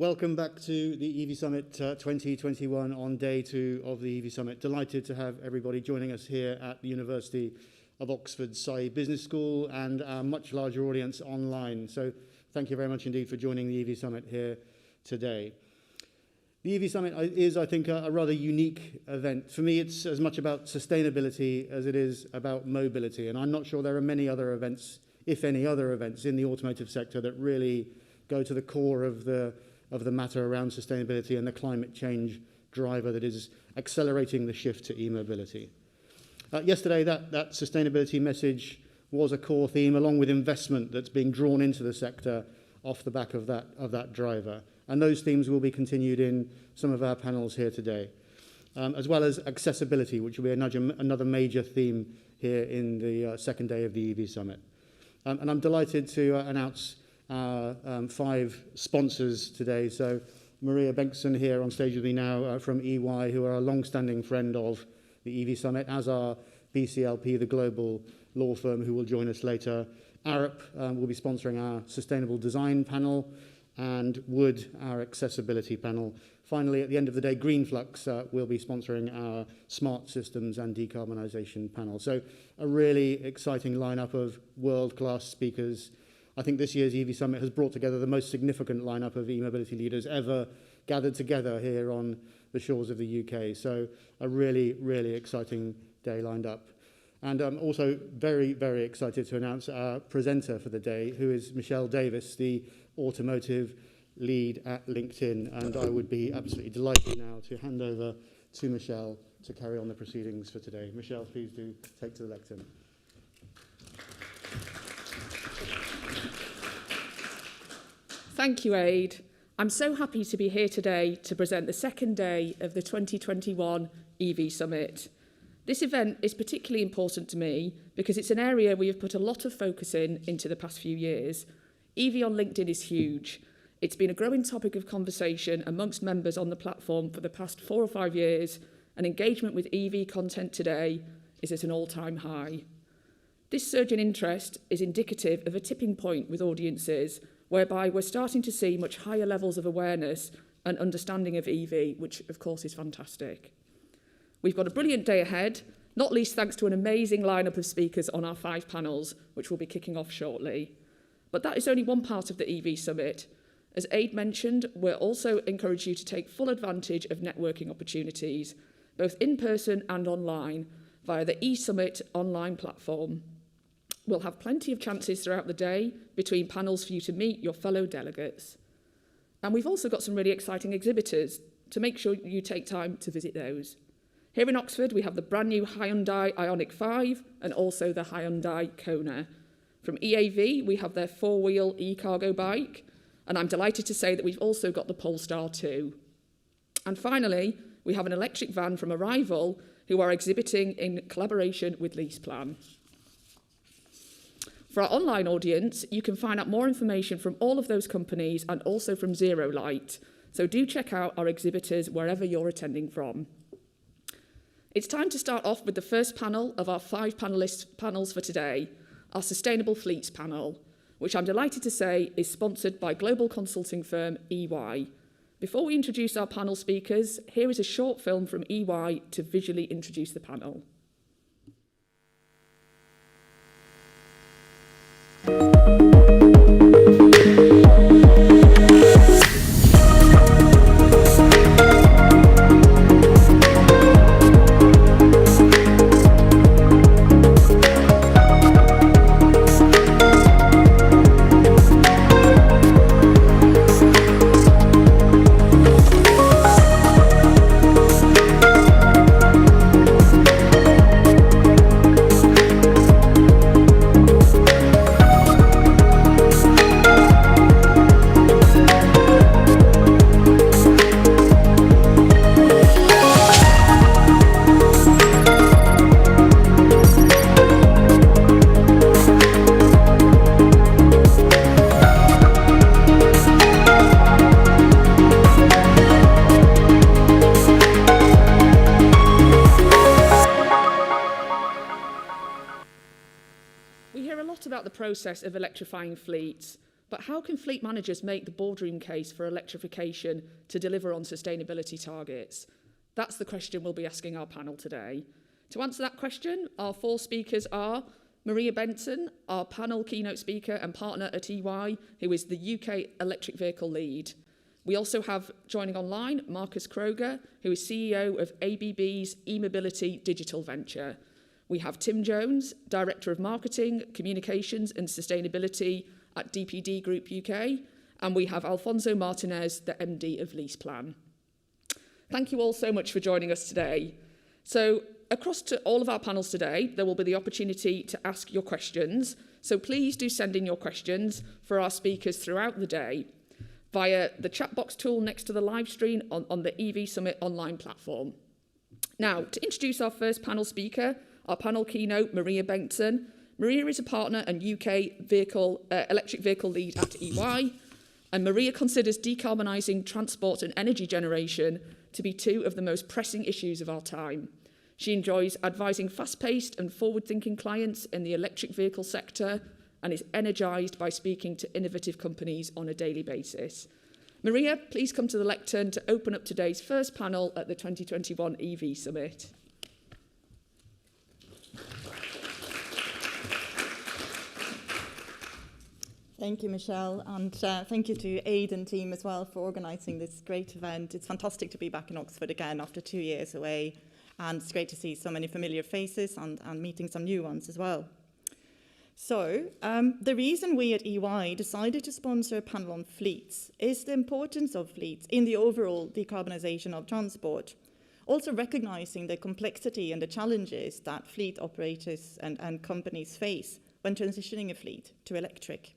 Welcome back to the EV Summit 2021 on day 2 of the EV Summit. Delighted to have everybody joining us here at the University of Oxford's Saïd Business School and our much larger audience online. So thank you very much indeed for joining the EV Summit here today. The EV Summit is, I think, a rather unique event. For me, it's as much about sustainability as it is about mobility. And I'm not sure there are many other events, if any other events, in the automotive sector that really go to the core of the matter around sustainability and the climate change driver that is accelerating the shift to e-mobility. Yesterday, that sustainability message was a core theme, along with investment that's being drawn into the sector off the back of that driver. And those themes will be continued in some of our panels here today, as well as accessibility, which will be another major theme here in the second day of the EV Summit. And I'm delighted to announce 5 sponsors today. So Maria Bengtsson here on stage with me now from EY, who are a long-standing friend of the EV Summit, as are BCLP, the global law firm, who will join us later. Arup will be sponsoring our Sustainable Design panel, and Wood, our Accessibility panel. Finally, at the end of the day, Greenflux will be sponsoring our Smart Systems and Decarbonisation panel. So a really exciting lineup of world-class speakers. I think this year's EV Summit has brought together the most significant lineup of e-mobility leaders ever gathered together here on the shores of the UK. So a really, really exciting day lined up. And I'm also very, very excited to announce our presenter for the day, who is Michelle Davis, the automotive lead at LinkedIn. And I would be absolutely delighted now to hand over to Michelle to carry on the proceedings for today. Michelle, please do take to the lectern. Thank you, Aid. I'm so happy to be here today to present the second day of the 2021 EV Summit. This event is particularly important to me because it's an area we have put a lot of focus into the past few years. EV on LinkedIn is huge. It's been a growing topic of conversation amongst members on the platform for the past 4 or 5 years, and engagement with EV content today is at an all-time high. This surge in interest is indicative of a tipping point with audiences, whereby we're starting to see much higher levels of awareness and understanding of EV, which of course is fantastic. We've got a brilliant day ahead, not least thanks to an amazing lineup of speakers on our 5 panels, which will be kicking off shortly. But that is only one part of the EV Summit. As Aid mentioned, we'll also encourage you to take full advantage of networking opportunities, both in person and online, via the eSummit online platform. We'll have plenty of chances throughout the day between panels for you to meet your fellow delegates. And we've also got some really exciting exhibitors to make sure you take time to visit those. Here in Oxford, we have the brand new Hyundai Ioniq 5 and also the Hyundai Kona. From EAV, we have their 4-wheel e-cargo bike, and I'm delighted to say that we've also got the Polestar 2. And finally, we have an electric van from Arrival, who are exhibiting in collaboration with LeasePlan. For our online audience, you can find out more information from all of those companies and also from Zero Light. So do check out our exhibitors wherever you're attending from. It's time to start off with the first panel of our 5 panels for today, our Sustainable Fleets panel, which I'm delighted to say is sponsored by global consulting firm EY. Before we introduce our panel speakers, here is a short film from EY to visually introduce the panel. process of electrifying fleets, But how can fleet managers make the boardroom case for electrification to deliver on sustainability targets? That's the question we'll be asking our panel today. To answer that question, our 4 speakers are Maria Benson, our panel keynote speaker and partner at EY, who is the UK electric vehicle lead. We also have, joining online, Marcus Kroger, who is CEO of ABB's EMOBILITY digital venture. We have Tim Jones, Director of Marketing, Communications and Sustainability at DPD Group UK, and we have Alfonso Martinez, the MD of LeasePlan. Thank you all so much for joining us today. So across to all of our panels today, there will be the opportunity to ask your questions. So please do send in your questions for our speakers throughout the day via the chat box tool next to the live stream on the EV Summit online platform. Now, to introduce our first panel speaker, our panel keynote, Maria Benson. Maria is a partner and UK electric vehicle lead at EY, and Maria considers decarbonising transport and energy generation to be 2 of the most pressing issues of our time. She enjoys advising fast-paced and forward-thinking clients in the electric vehicle sector and is energised by speaking to innovative companies on a daily basis. Maria, please come to the lectern to open up today's first panel at the 2021 EV Summit. Thank you, Michelle, and thank you to Aid and team as well for organising this great event. It's fantastic to be back in Oxford again after 2 years away, and it's great to see so many familiar faces and meeting some new ones as well. So, the reason we at EY decided to sponsor a panel on fleets is the importance of fleets in the overall decarbonisation of transport, also recognising the complexity and the challenges that fleet operators and companies face when transitioning a fleet to electric.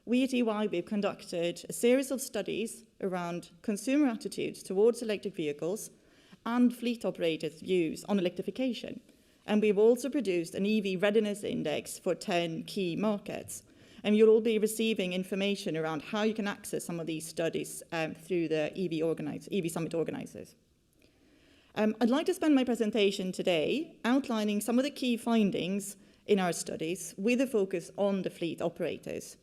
We at EY, we've conducted a series of studies around consumer attitudes towards electric vehicles and fleet operators' views on electrification. And we've also produced an EV readiness index for 10 key markets. And you'll all be receiving information around how you can access some of these studies through the EV Summit organisers. I'd like to spend my presentation today outlining some of the key findings in our studies with a focus on the fleet operators.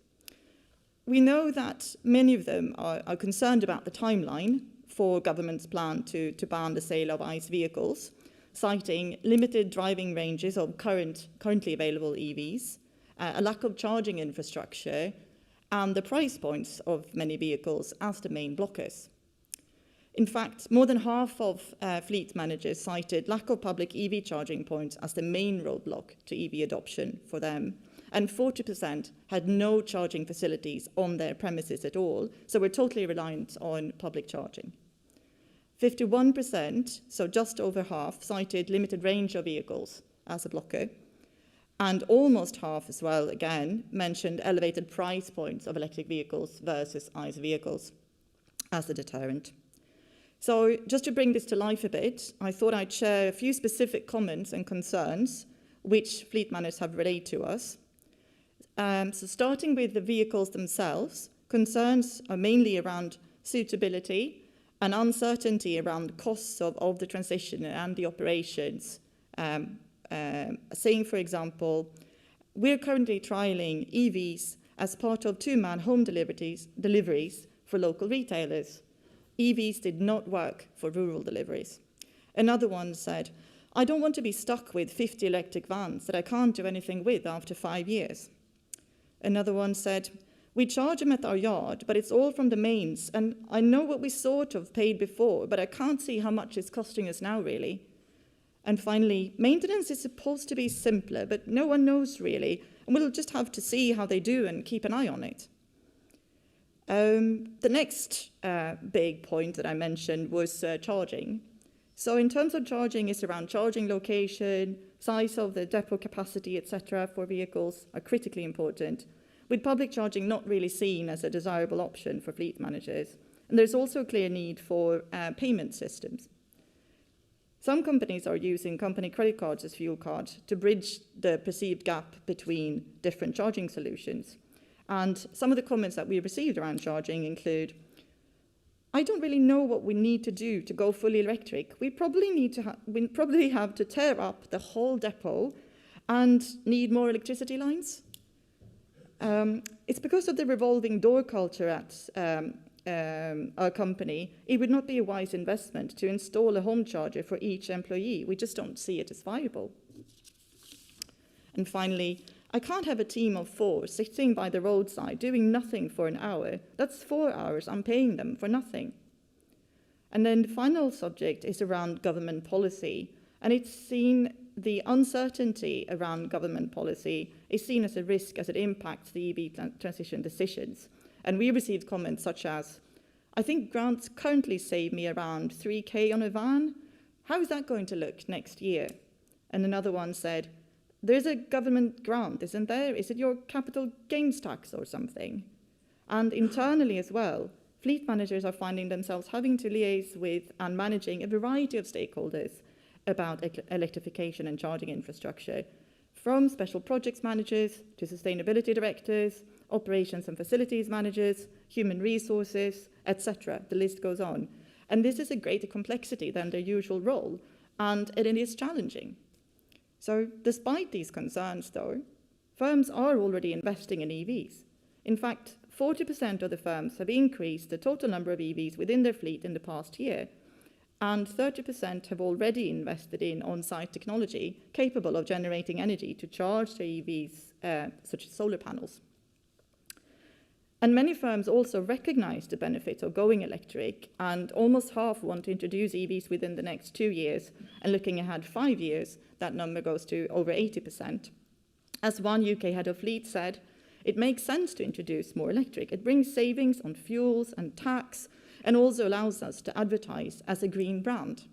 We know that many of them are concerned about the timeline for government's plan to ban the sale of ICE vehicles, citing limited driving ranges of currently available EVs, a lack of charging infrastructure, and the price points of many vehicles as the main blockers. In fact, more than half of fleet managers cited lack of public EV charging points as the main roadblock to EV adoption for them, and 40% had no charging facilities on their premises at all, so we're totally reliant on public charging. 51%, so just over half, cited limited range of vehicles as a blocker, and almost half as well, again, mentioned elevated price points of electric vehicles versus ICE vehicles as a deterrent. So just to bring this to life a bit, I thought I'd share a few specific comments and concerns which fleet managers have relayed to us. So starting with the vehicles themselves, concerns are mainly around suitability and uncertainty around costs of the transition and the operations. Saying, for example, we're currently trialling EVs as part of 2-man home deliveries for local retailers. EVs did not work for rural deliveries. Another one said, I don't want to be stuck with 50 electric vans that I can't do anything with after 5 years. Another one said, we charge them at our yard, but it's all from the mains, and I know what we sort of paid before, but I can't see how much it's costing us now, really. And finally, maintenance is supposed to be simpler, but no one knows really, and we'll just have to see how they do and keep an eye on it. The next big point that I mentioned was charging. So in terms of charging, it's around charging location, size of the depot capacity, etc. for vehicles are critically important, with public charging not really seen as a desirable option for fleet managers. And there's also a clear need for payment systems. Some companies are using company credit cards as fuel cards to bridge the perceived gap between different charging solutions. And some of the comments that we received around charging include, I don't really know what we need to do to go fully electric. We probably have to tear up the whole depot and need more electricity lines. It's because of the revolving door culture at our company. It would not be a wise investment to install a home charger for each employee. We just don't see it as viable. And finally, I can't have a team of 4 sitting by the roadside doing nothing for an hour. That's 4 hours I'm paying them for nothing. And then the final subject is around government policy. And it's seen, the uncertainty around government policy is seen as a risk as it impacts the EV transition decisions. And we received comments such as, I think grants currently save me around 3K on a van. How is that going to look next year? And another one said, there's a government grant, isn't there? Is it your capital gains tax or something? And internally as well, fleet managers are finding themselves having to liaise with and managing a variety of stakeholders about electrification and charging infrastructure, from special projects managers to sustainability directors, operations and facilities managers, human resources, etc. The list goes on. And this is a greater complexity than their usual role, and it is challenging. So despite these concerns, though, firms are already investing in EVs. In fact, 40% of the firms have increased the total number of EVs within their fleet in the past year, and 30% have already invested in on-site technology capable of generating energy to charge their EVs, such as solar panels. And many firms also recognize the benefits of going electric, and almost half want to introduce EVs within the next 2 years, and looking ahead 5 years, that number goes to over 80%. As one UK head of fleet said, it makes sense to introduce more electric. It brings savings on fuels and tax, and also allows us to advertise as a green brand.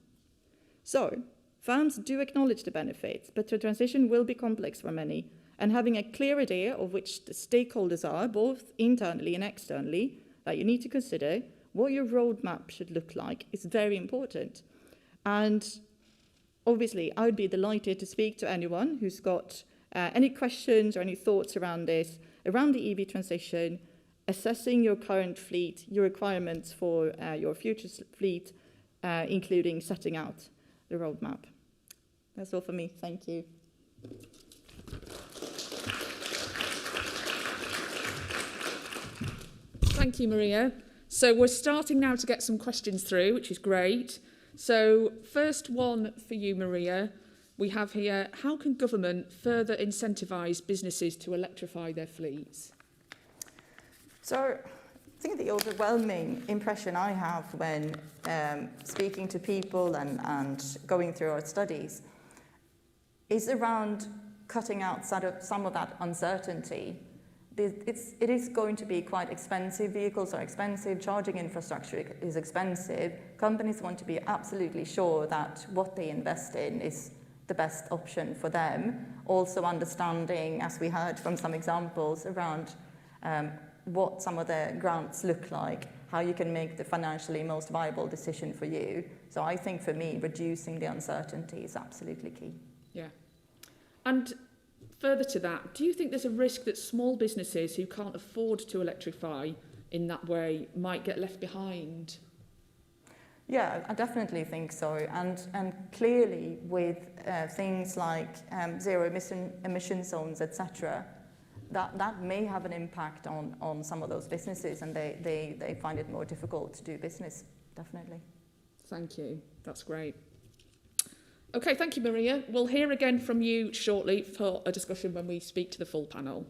So, firms do acknowledge the benefits, but the transition will be complex for many, and having a clear idea of which the stakeholders are, both internally and externally, that you need to consider what your roadmap should look like is very important. And obviously, I would be delighted to speak to anyone who's got any questions or any thoughts around this, around the EV transition, assessing your current fleet, your requirements for your future fleet, including setting out the roadmap. That's all for me. Thank you. Thank you, Maria. So we're starting now to get some questions through, which is great. So first one for you, Maria. We have here, how can government further incentivise businesses to electrify their fleets? So I think the overwhelming impression I have when speaking to people and going through our studies is around cutting out some of that uncertainty. It is going to be quite expensive. Vehicles are expensive. Charging infrastructure is expensive. Companies want to be absolutely sure that what they invest in is the best option for them. Also understanding, as we heard from some examples, around what some of the grants look like, how you can make the financially most viable decision for you. So I think for me, reducing the uncertainty is absolutely key. Yeah. And further to that, do you think there's a risk that small businesses who can't afford to electrify in that way might get left behind? Yeah, I definitely think so. And clearly with things like zero emission zones, etc., that may have an impact on some of those businesses, and they find it more difficult to do business, definitely. Thank you. That's great. Okay, thank you, Maria. We'll hear again from you shortly for a discussion when we speak to the full panel.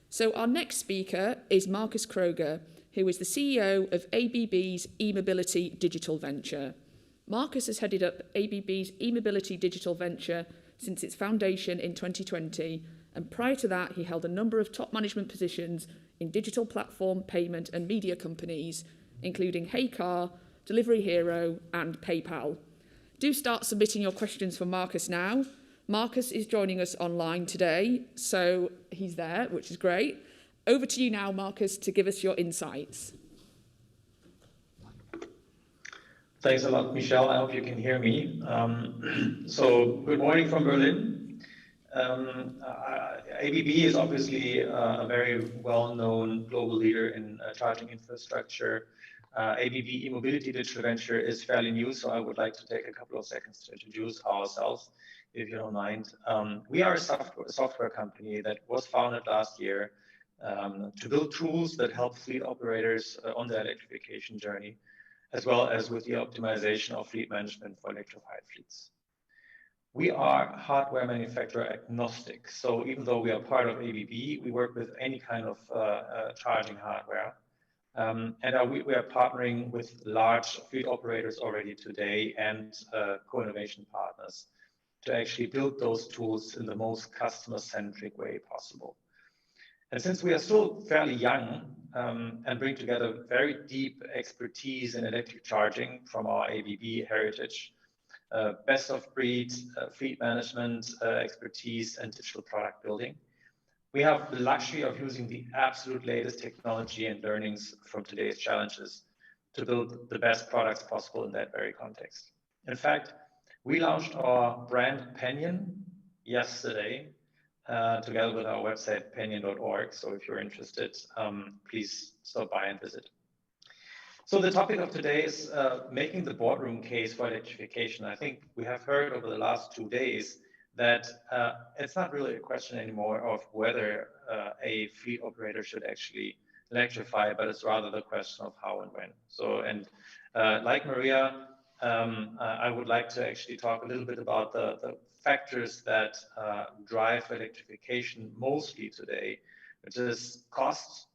So our next speaker is Marcus Kroger, who is the CEO of ABB's eMobility digital venture. Marcus has headed up ABB's eMobility digital venture since its foundation in 2020, and prior to that, he held a number of top management positions in digital platform, payment and media companies, including HeyCar, Delivery Hero and PayPal. Do start submitting your questions for Marcus now. Marcus is joining us online today, so he's there, which is great. Over to you now, Marcus, to give us your insights. Thanks a lot, Michelle. I hope you can hear me. So good morning from Berlin. ABB is obviously a very well-known global leader in charging infrastructure. ABB eMobility digital venture is fairly new, so I would like to take a couple of seconds to introduce ourselves, if you don't mind. We are a software company that was founded last year to build tools that help fleet operators on their electrification journey, as well as with the optimization of fleet management for electrified fleets. We are hardware manufacturer agnostic. So even though we are part of ABB, we work with any kind of charging hardware. We are partnering with large fleet operators already today and co-innovation partners to actually build those tools in the most customer-centric way possible. And since we are still fairly young and bring together very deep expertise in electric charging from our ABB heritage, best of breed fleet management expertise and digital product building, we have the luxury of using the absolute latest technology and learnings from today's challenges to build the best products possible in that very context. In fact, we launched our brand Penyon yesterday, together with our website penyon.org. So if you're interested, please stop by and visit. So the topic of today is making the boardroom case for electrification. I think we have heard over the last 2 days that it's not really a question anymore of whether a fleet operator should actually electrify, but it's rather the question of how and when. So, and like Maria, I would like to actually talk a little bit about the factors that drive electrification mostly today, which is cost.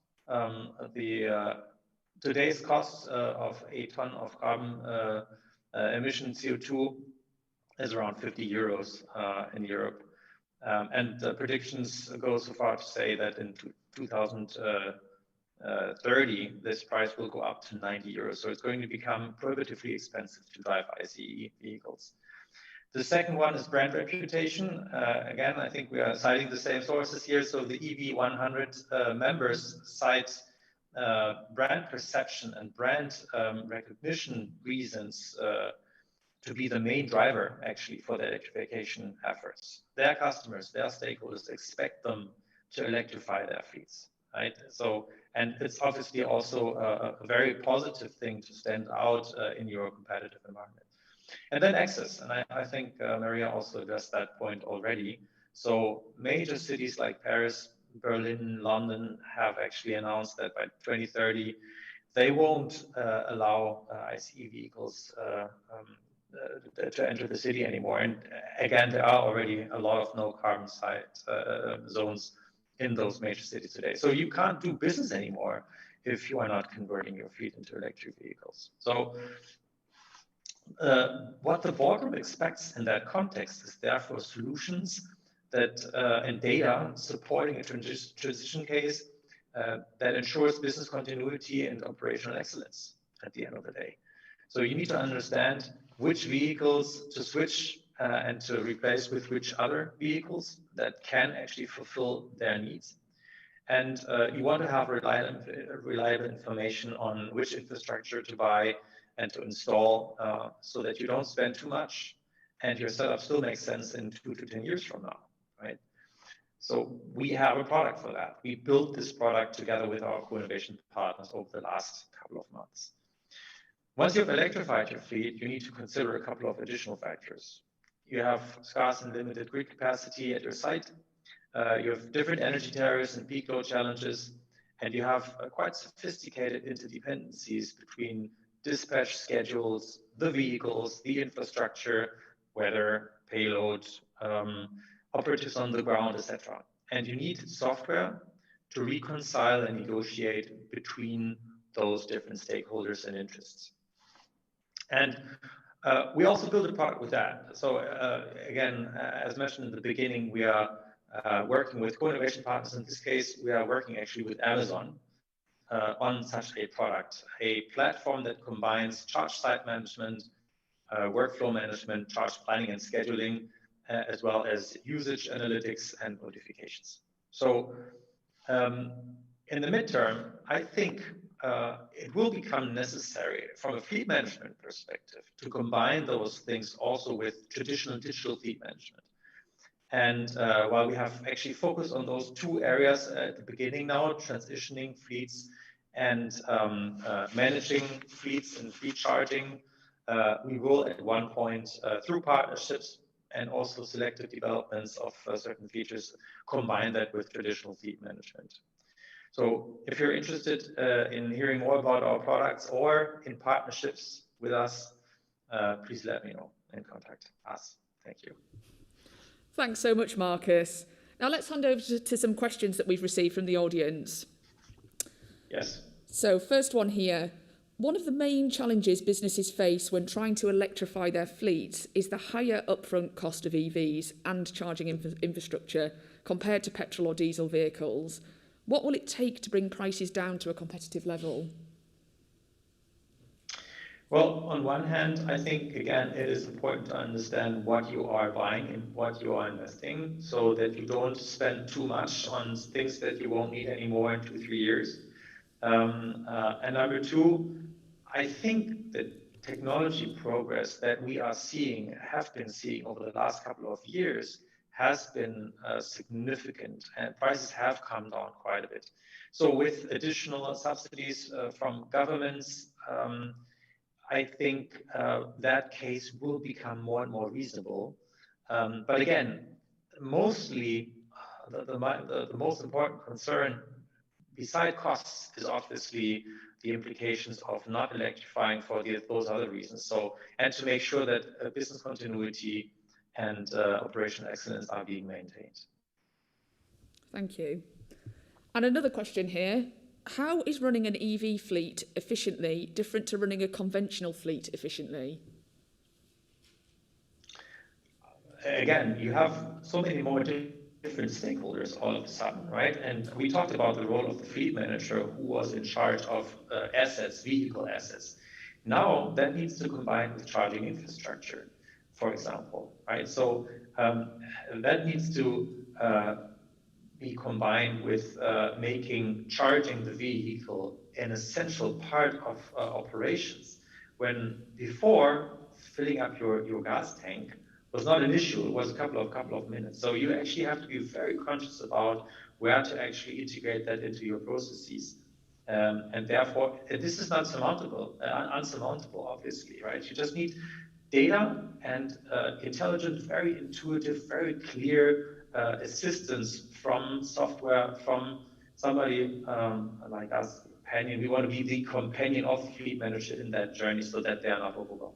Today's cost of a ton of carbon emission CO2 is around 50 euros in Europe. And the predictions go so far to say that in 2030, this price will go up to 90 euros. So it's going to become prohibitively expensive to drive ICE vehicles. The second one is brand reputation. Again, I think we are citing the same sources here. So the EV100 members cite brand perception and brand recognition reasons to be the main driver actually for the electrification efforts. Their customers, their stakeholders expect them to electrify their fleets, right? So, and it's obviously also a very positive thing to stand out in your competitive environment. And then access, and I think Maria also addressed that point already. So major cities like Paris, Berlin, London have actually announced that by 2030, they won't allow ICE vehicles to enter the city anymore. And again, there are already a lot of no carbon site zones in those major cities today. So you can't do business anymore if you are not converting your fleet into electric vehicles. So what the boardroom expects in that context is therefore solutions that and data supporting a transition case that ensures business continuity and operational excellence at the end of the day. So you need to understand which vehicles to switch and to replace with which other vehicles that can actually fulfill their needs. And you want to have reliable information on which infrastructure to buy and to install so that you don't spend too much and your setup still makes sense in 2 to 10 years from now, right? So we have a product for that. We built this product together with our co-innovation partners over the last couple of months. Once you've electrified your fleet, you need to consider a couple of additional factors. You have scarce and limited grid capacity at your site. You have different energy tariffs and peak load challenges, and you have quite sophisticated interdependencies between dispatch schedules, the vehicles, the infrastructure, weather, payload, operatives on the ground, etc. And you need software to reconcile and negotiate between those different stakeholders and interests. And we also build a product with that. So again, as mentioned in the beginning, we are working with co-innovation partners. In this case, we are working actually with Amazon on such a product, a platform that combines charge site management, workflow management, charge planning and scheduling, as well as usage analytics and notifications. So in the midterm, I think it will become necessary from a fleet management perspective to combine those things also with traditional digital fleet management. And while we have actually focused on those 2 areas at the beginning now, transitioning fleets and managing fleets and fleet charging, we will at one point, through partnerships and also selective developments of certain features, combine that with traditional fleet management. So if you're interested in hearing more about our products or in partnerships with us, please let me know and contact us. Thank you. Thanks so much, Marcus. Now let's hand over to some questions that we've received from the audience. Yes. So first one here. One of the main challenges businesses face when trying to electrify their fleets is the higher upfront cost of EVs and charging infrastructure compared to petrol or diesel vehicles. What will it take to bring prices down to a competitive level? Well, on one hand, I think, again, it is important to understand what you are buying and what you are investing so that you don't spend too much on things that you won't need anymore in 2-3 years. And number two, I think that technology progress that we are seeing, have been seeing over the last couple of years, has been significant, and prices have come down quite a bit. So with additional subsidies from governments, I think that case will become more and more reasonable. But again, mostly the most important concern beside costs is obviously the implications of not electrifying for those other reasons. So, and to make sure that business continuity and operational excellence are being maintained. Thank you. And another question here. How is running an EV fleet efficiently different to running a conventional fleet efficiently? Again, you have so many more different stakeholders all of a sudden, right? And we talked about the role of the fleet manager who was in charge of assets, vehicle assets. Now that needs to combine with charging infrastructure, for example, right? So that needs to be combined with making charging the vehicle an essential part of operations. When before filling up your gas tank was not an issue, it was a couple of minutes. So you actually have to be very conscious about where to actually integrate that into your processes. And therefore, this is not unsurmountable, obviously, right? You just need data and intelligent, very intuitive, very clear assistance from software, from somebody like us, companion. We want to be the companion of the fleet manager in that journey so that they are not overwhelmed.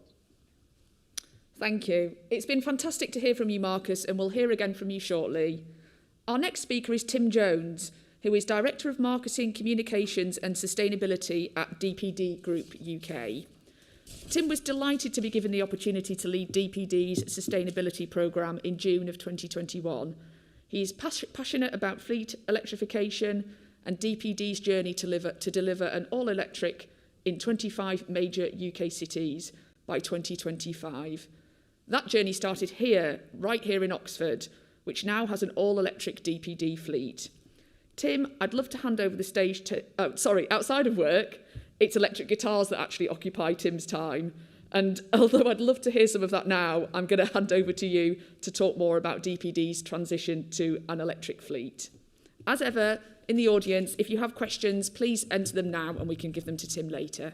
Thank you. It's been fantastic to hear from you, Marcus, and we'll hear again from you shortly. Our next speaker is Tim Jones, who is Director of Marketing, Communications and Sustainability at DPD Group UK. Tim was delighted to be given the opportunity to lead DPD's sustainability programme in June of 2021. He is passionate about fleet electrification and DPD's journey to deliver an all-electric in 25 major UK cities by 2025. That journey started here, right here in Oxford, which now has an all-electric DPD fleet. Tim, I'd love to hand over the stage to... outside of work, it's electric guitars that actually occupy Tim's time. And although I'd love to hear some of that now, I'm going to hand over to you to talk more about DPD's transition to an electric fleet. As ever, in the audience, if you have questions, please enter them now and we can give them to Tim later.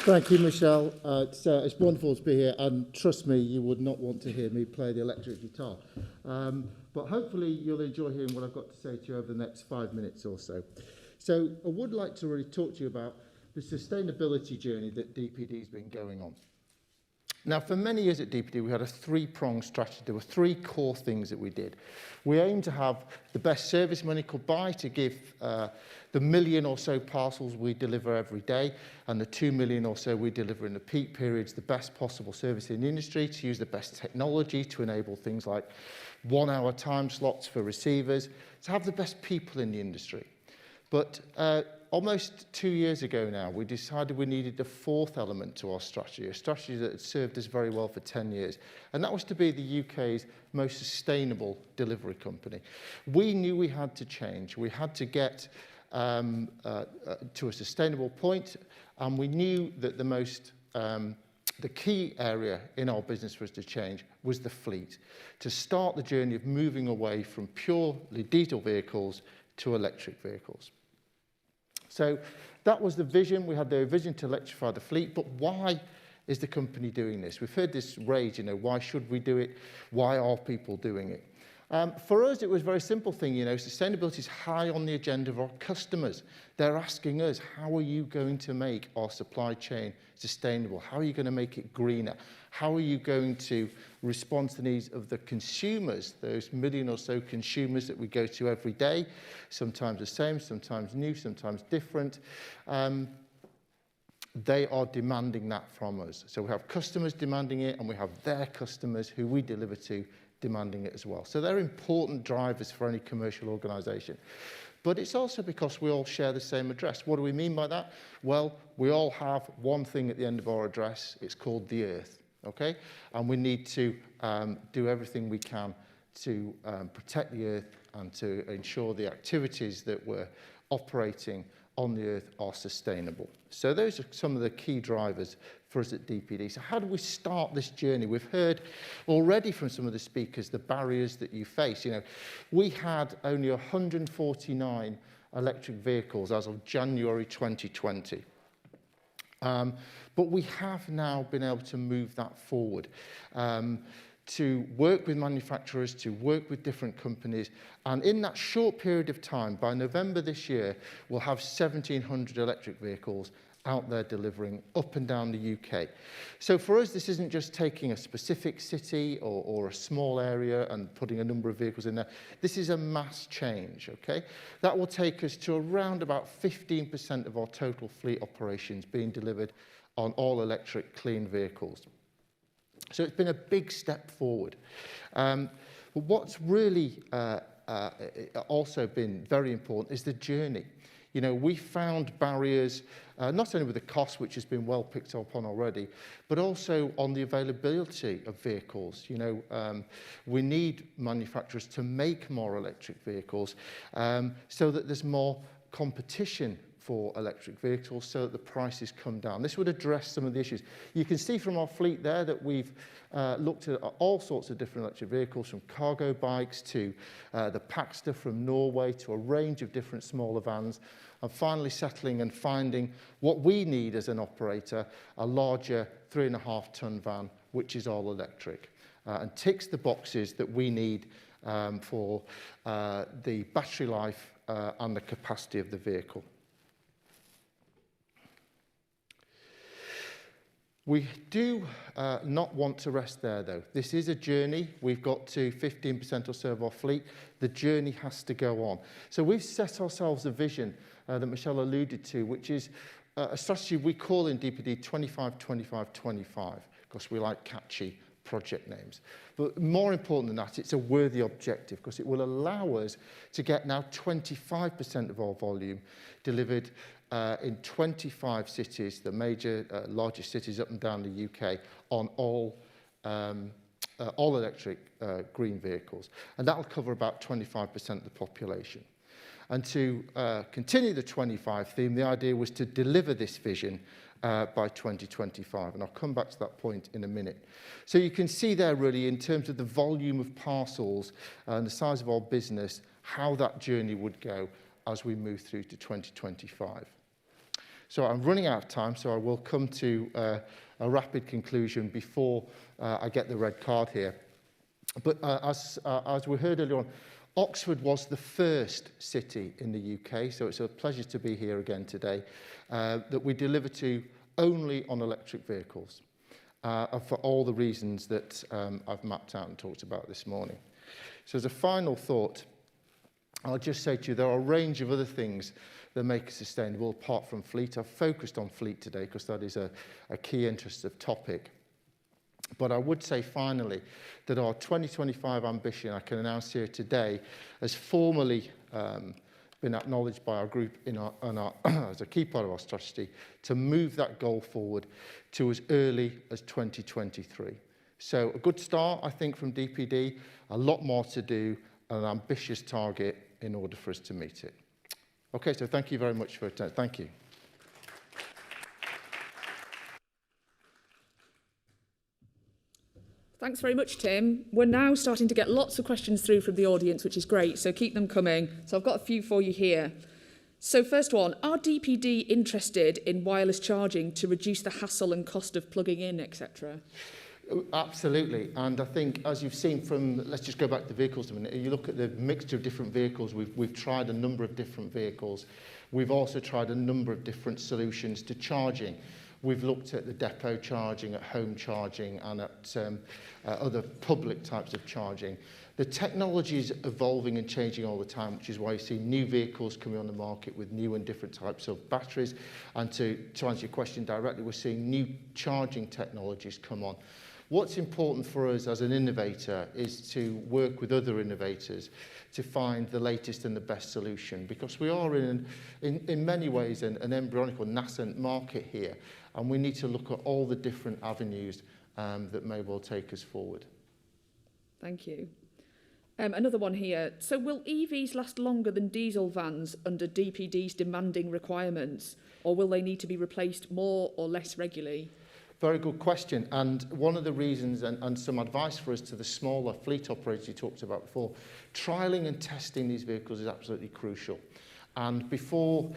Thank you, Michelle. It's wonderful to be here, and trust me, you would not want to hear me play the electric guitar. But hopefully you'll enjoy hearing what I've got to say to you over the next 5 minutes or so. So I would like to really talk to you about the sustainability journey that DPD's been going on. Now, for many years at DPD, we had a three-pronged strategy. There were three core things that we did. We aimed to have the best service money could buy, to give the million or so parcels we deliver every day and the 2 million or so we deliver in the peak periods, the best possible service in the industry, to use the best technology to enable things like 1-hour time slots for receivers, to have the best people in the industry. But almost 2 years ago now, we decided we needed a fourth element to our strategy, a strategy that had served us very well for 10 years. And that was to be the UK's most sustainable delivery company. We knew we had to change. We had to get to a sustainable point. And we knew that the key area in our business for us to change was the fleet, to start the journey of moving away from purely diesel vehicles to electric vehicles. So that was the vision. We had the vision to electrify the fleet, but why is the company doing this? We've heard this rage, why should we do it? Why are people doing it? For us, it was a very simple thing. Sustainability is high on the agenda of our customers. They're asking us, how are you going to make our supply chain sustainable? How are you going to make it greener? How are you going to respond to the needs of the consumers, those million or so consumers that we go to every day, sometimes the same, sometimes new, sometimes different? They are demanding that from us. So we have customers demanding it, and we have their customers who we deliver to demanding it as well. So they're important drivers for any commercial organisation. But it's also because we all share the same address. What do we mean by that? Well, we all have one thing at the end of our address. It's called the Earth, okay? And we need to do everything we can to protect the Earth and to ensure the activities that we're operating on the Earth are sustainable. So those are some of the key drivers for us at DPD. So how do we start this journey? We've heard already from some of the speakers the barriers that you face. We had only 149 electric vehicles as of January 2020. But we have now been able to move that forward. To work with manufacturers, to work with different companies. And in that short period of time, by November this year, we'll have 1,700 electric vehicles out there delivering up and down the UK. So for us, this isn't just taking a specific city or a small area and putting a number of vehicles in there. This is a mass change, okay? That will take us to around about 15% of our total fleet operations being delivered on all electric clean vehicles. So it's been a big step forward. But what's really also been very important is the journey. We found barriers, not only with the cost, which has been well picked up on already, but also on the availability of vehicles. We need manufacturers to make more electric vehicles so that there's more competition for electric vehicles so that the prices come down. This would address some of the issues. You can see from our fleet there that we've looked at all sorts of different electric vehicles, from cargo bikes to the Paxter from Norway to a range of different smaller vans, and finally settling and finding what we need as an operator, a larger 3.5-ton van, which is all electric, and ticks the boxes that we need for the battery life and the capacity of the vehicle. We do not want to rest there, though. This is a journey. We've got to 15% or so of our fleet. The journey has to go on. So we've set ourselves a vision that Michelle alluded to, which is a strategy we call in DPD 25-25-25, because we like catchy project names. But more important than that, it's a worthy objective, because it will allow us to get now 25% of our volume delivered in 25 cities, the major, largest cities up and down the UK, on all electric green vehicles. And that will cover about 25% of the population. And to continue the 25 theme, the idea was to deliver this vision by 2025. And I'll come back to that point in a minute. So you can see there really, in terms of the volume of parcels and the size of our business, how that journey would go as we move through to 2025. So I'm running out of time, so I will come to a rapid conclusion before I get the red card here. But as we heard earlier on, Oxford was the first city in the UK, so it's a pleasure to be here again today, that we deliver to only on electric vehicles, for all the reasons that I've mapped out and talked about this morning. So as a final thought, I'll just say to you, there are a range of other things that make us sustainable apart from fleet. I've focused on fleet today because that is a key interest of topic. But I would say finally that our 2025 ambition, I can announce here today, has formally been acknowledged by our group as a key part of our strategy to move that goal forward to as early as 2023. So a good start, I think, from DPD, a lot more to do, and an ambitious target in order for us to meet it. Okay, so thank you very much for attending. Thank you. Thanks very much, Tim. We're now starting to get lots of questions through from the audience, which is great, so keep them coming. So I've got a few for you here. So first one, are DPD interested in wireless charging to reduce the hassle and cost of plugging in, etc.? Absolutely, and I think as you've seen from, let's just go back to the vehicles a minute, you look at the mixture of different vehicles, we've tried a number of different vehicles. We've also tried a number of different solutions to charging. We've looked at the depot charging, at home charging, and at other public types of charging. The technology is evolving and changing all the time, which is why you see new vehicles coming on the market with new and different types of batteries. And to answer your question directly, we're seeing new charging technologies come on. What's important for us as an innovator is to work with other innovators to find the latest and the best solution, because we are in many ways an embryonic or nascent market here, and we need to look at all the different avenues that may well take us forward. Thank you. Another one here. So will EVs last longer than diesel vans under DPD's demanding requirements, or will they need to be replaced more or less regularly? Very good question, and one of the reasons and some advice for us to the smaller fleet operators you talked about before, trialling and testing these vehicles is absolutely crucial. And before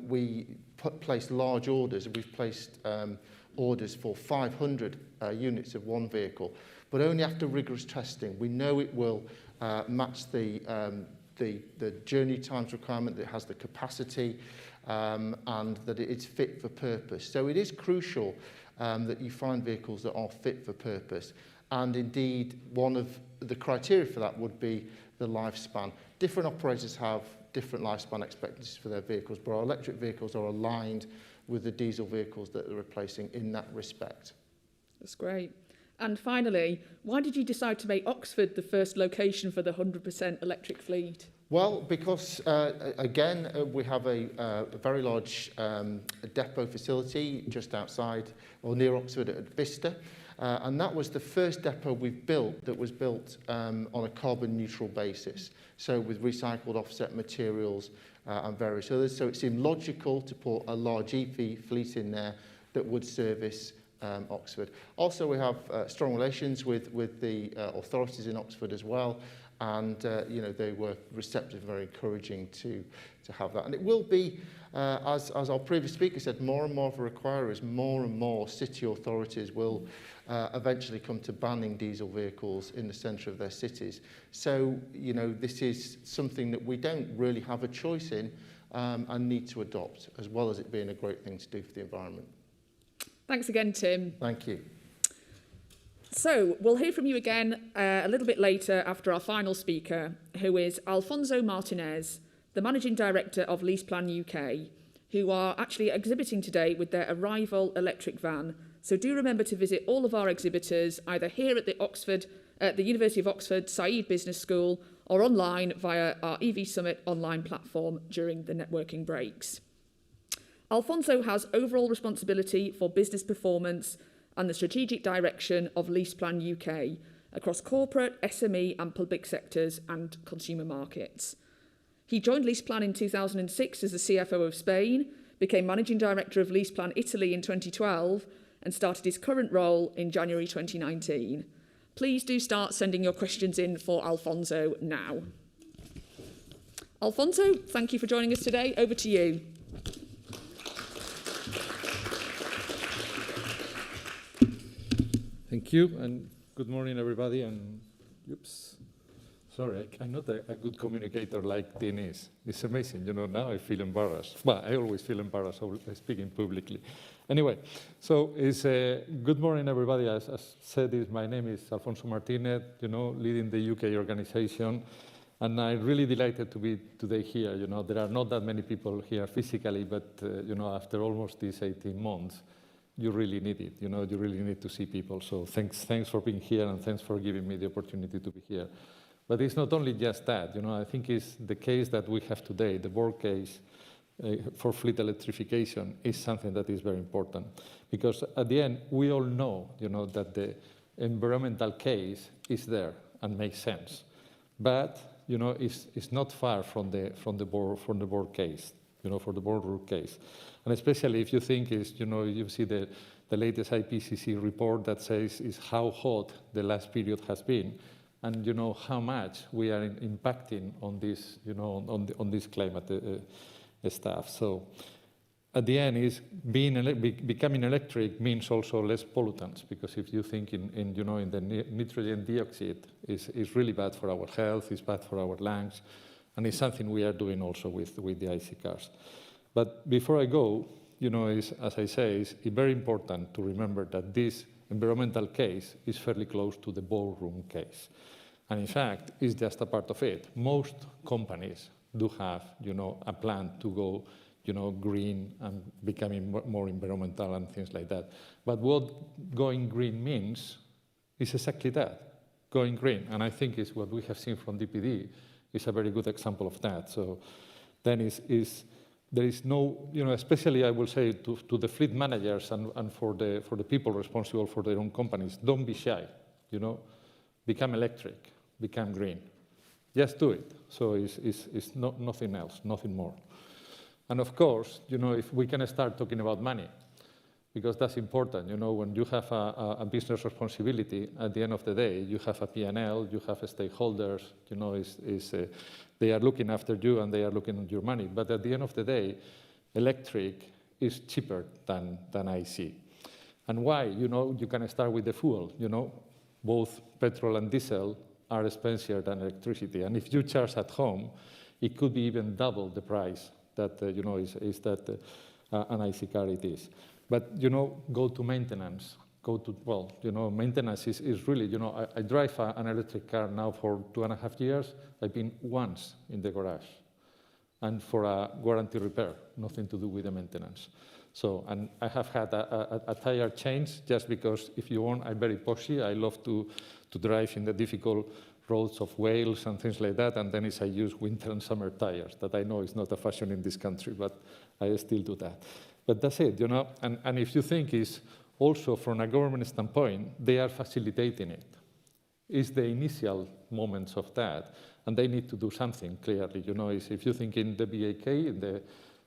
we place large orders, we've placed orders for 500 units of one vehicle, but only after rigorous testing. We know it will match the journey times requirement, that it has the capacity, and that it's fit for purpose. So it is crucial that you find vehicles that are fit for purpose. And indeed, one of the criteria for that would be the lifespan. Different operators have different lifespan expectancies for their vehicles, but our electric vehicles are aligned with the diesel vehicles that they're replacing in that respect. That's great. And finally, why did you decide to make Oxford the first location for the 100% electric fleet? Well, because, again, we have a very large depot facility just outside, or near Oxford at Vista, and that was the first depot we've built that was built on a carbon neutral basis, so with recycled offset materials and various others. So it seemed logical to put a large EV fleet in there that would service Oxford. Also, we have strong relations with the authorities in Oxford as well, and you know, they were receptive, very encouraging to have that. And it will be, as our previous speaker said, more and more of a require is more and more city authorities will eventually come to banning diesel vehicles in the centre of their cities. So, you know, this is something that we don't really have a choice in and need to adopt, as well as it being a great thing to do for the environment. Thanks again, Tim. Thank you. So we'll hear from you again a little bit later after our final speaker, who is Alfonso Martinez, the Managing Director of LeasePlan UK, who are actually exhibiting today with their Arrival electric van. So do remember to visit all of our exhibitors, either here at the University of Oxford Saïd Business School, or online via our EV Summit online platform during the networking breaks. Alfonso has overall responsibility for business performance and the strategic direction of LeasePlan UK across corporate, SME and public sectors and consumer markets. He joined LeasePlan in 2006 as the CFO of Spain, became Managing Director of LeasePlan Italy in 2012 and started his current role in January 2019. Please do start sending your questions in for Alfonso now. Alfonso, thank you for joining us today. Over to you. Thank you, and good morning, everybody. And oops, sorry, I'm not a good communicator like Dean is. It's amazing, you know. Now I feel embarrassed. Well, I always feel embarrassed speaking publicly. Anyway, so it's good morning, everybody. As said, my name is Alfonso Martinez. You know, leading the UK organization, and I'm really delighted to be today here. You know, there are not that many people here physically, but you know, after almost these 18 months. You really need it, you know, you really need to see people. So thanks for being here, and thanks for giving me the opportunity to be here. But it's not only just that, you know, I think it's the case that we have today, the board case for fleet electrification is something that is very important. Because at the end, we all know, you know, that the environmental case is there and makes sense. But, you know, it's not far from the board case, you know, for the boardroom case. And especially if you think you know, you see the latest IPCC report that says is how hot the last period has been, and you know how much we are impacting on this, you know, on this climate stuff. So at the end is becoming electric means also less pollutants, because if you think in the nitrogen dioxide is really bad for our health, it's bad for our lungs, and it's something we are doing also with the IC cars. But before I go, as I say, it's very important to remember that this environmental case is fairly close to the boardroom case. And in fact, it's just a part of it. Most companies do have, a plan to go, green and becoming more environmental and things like that. But what going green means is exactly that, going green. And I think is what we have seen from DPD is a very good example of that. So then there is no, especially I will say to the fleet managers and for the people responsible for their own companies, don't be shy, become electric, become green. Just do it. So it's nothing else, nothing more. And of course, if we can start talking about money, because that's important. When you have a business responsibility, at the end of the day, you have a P&L, you have stakeholders, they are looking after you and they are looking at your money. But at the end of the day, electric is cheaper than IC. And why? You can start with the fuel. Both petrol and diesel are expensier than electricity. And if you charge at home, it could be even double the price that, an IC car it is. But, go to maintenance. Maintenance is really, I drive an electric car now for 2.5 years. I've been once in the garage. And for a warranty repair, nothing to do with the maintenance. So, and I have had a tire change just because, if you want, I'm very pushy. I love to drive in the difficult roads of Wales and things like that, and then I use winter and summer tires. That I know is not a fashion in this country, but I still do that. But that's it, and if you think is also from a government standpoint, they are facilitating it. It's the initial moments of that, and they need to do something clearly. Is if you think in the BAK, in the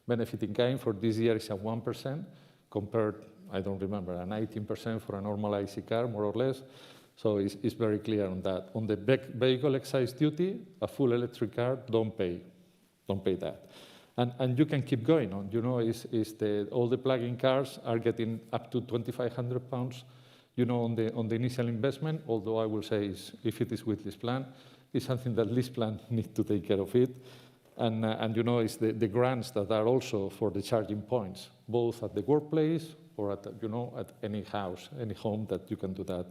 benefit in kind for this year is at 1%, compared, I don't remember, an 18% for a normal IC car, more or less. So it's very clear on that. On the vehicle excise duty, a full electric car, don't pay that. And you can keep going on. All the plug-in cars are getting up to £2,500, on the initial investment. Although I will say, if it is with this plan, it's something that this plan needs to take care of it. And it's the grants that are also for the charging points, both at the workplace or at any house, any home that you can do that.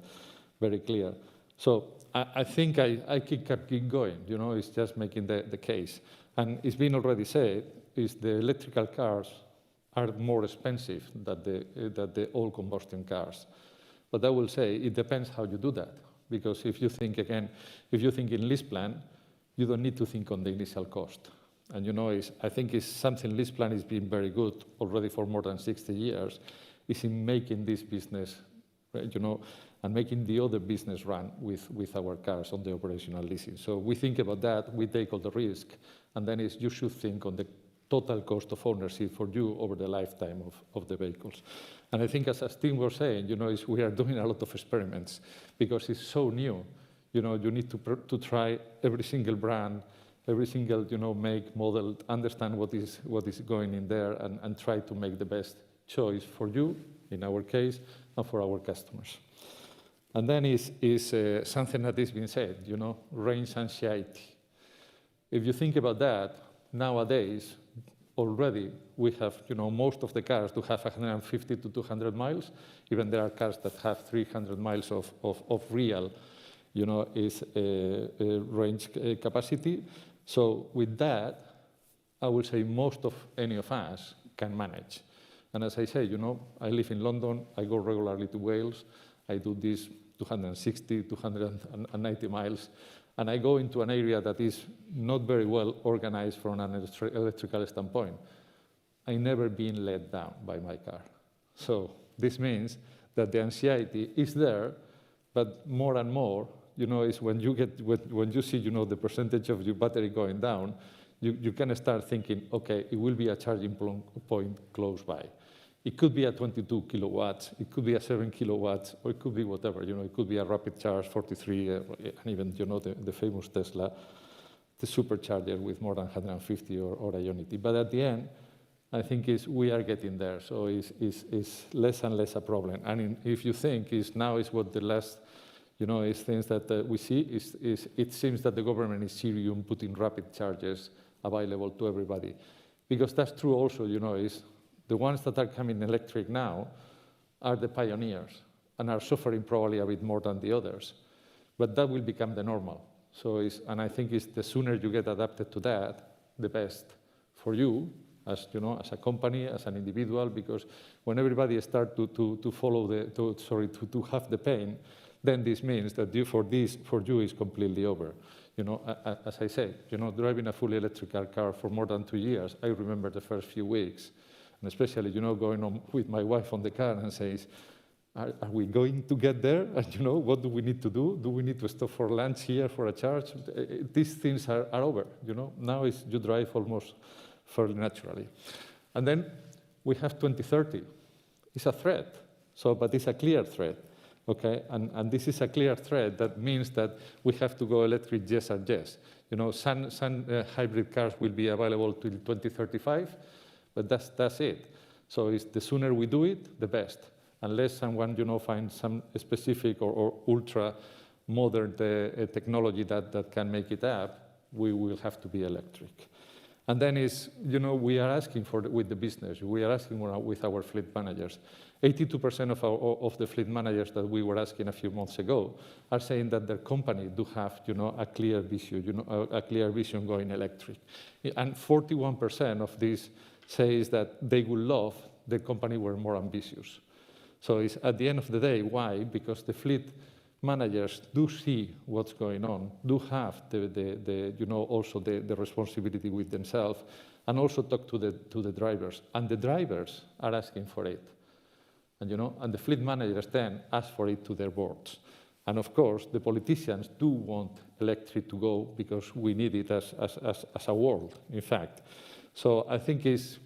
Very clear. So I think I keep going, it's just making the case. And it's been already said, is the electrical cars are more expensive than the old combustion cars. But I will say it depends how you do that. Because if you think in lease plan, you don't need to think on the initial cost. And I think it's something lease plan has been very good already for more than 60 years, is in making this business, and making the other business run with our cars on the operational leasing. So we think about that, we take all the risk, and then you should think on the total cost of ownership for you over the lifetime of the vehicles. And I think, as Tim was saying, we are doing a lot of experiments because it's so new. You need to try every single brand, every single make, model, understand what is going in there, and try to make the best choice for you, in our case, and for our customers. And then is something that has been said, range anxiety. If you think about that, nowadays, already we have, most of the cars do have 150 to 200 miles. Even there are cars that have 300 miles of real, range capacity. So with that, I would say most of any of us can manage. And as I say, I live in London, I go regularly to Wales, I do this 260, 290 miles, and I go into an area that is not very well organized from an electrical standpoint. I've never been let down by my car. So this means that the anxiety is there, but more and more, is when you see, the percentage of your battery going down, you can start thinking, okay, it will be a charging point close by. It could be a 22 kilowatts, it could be a 7 kilowatts, or it could be whatever. It could be a rapid charge 43, and even the famous Tesla, the supercharger with more than 150 or Ionity. But at the end, I think we are getting there, so it's less and less a problem. And if you think now is what the last, is things that we see, it seems that the government is serious putting rapid chargers available to everybody. Because that's true also, is the ones that are coming electric now are the pioneers and are suffering probably a bit more than the others. But that will become the normal. So and I think the sooner you get adapted to that, the best for you, as as a company, as an individual, because when everybody starts to follow to have the pain, then this means that for you is completely over. As I say, driving a fully electrical car for more than 2 years, I remember the first few weeks, and especially going on with my wife on the car and says, are we going to get there? And what do we need to do? Do we need to stop for lunch here for a charge? These things are over. Now you drive almost fairly naturally. And then we have 2030. It's a threat, but it's a clear threat, okay? And this is a clear threat that means that we have to go electric, yes or yes. Some hybrid cars will be available till 2035, but that's it. So the sooner we do it, the best. Unless someone, finds some specific or ultra modern technology that can make it up, we will have to be electric. And then we are asking with the business, we are asking with our fleet managers. 82% of the fleet managers that we were asking a few months ago are saying that their company do have, a clear vision, a clear vision going electric. And 41% of these says that they would love the company were more ambitious. So it's at the end of the day, why? Because the fleet managers do see what's going on, do have also the responsibility with themselves, and also talk to the drivers. And the drivers are asking for it. And and the fleet managers then ask for it to their boards. And of course, the politicians do want electric to go because we need it as a world, in fact. So I think it's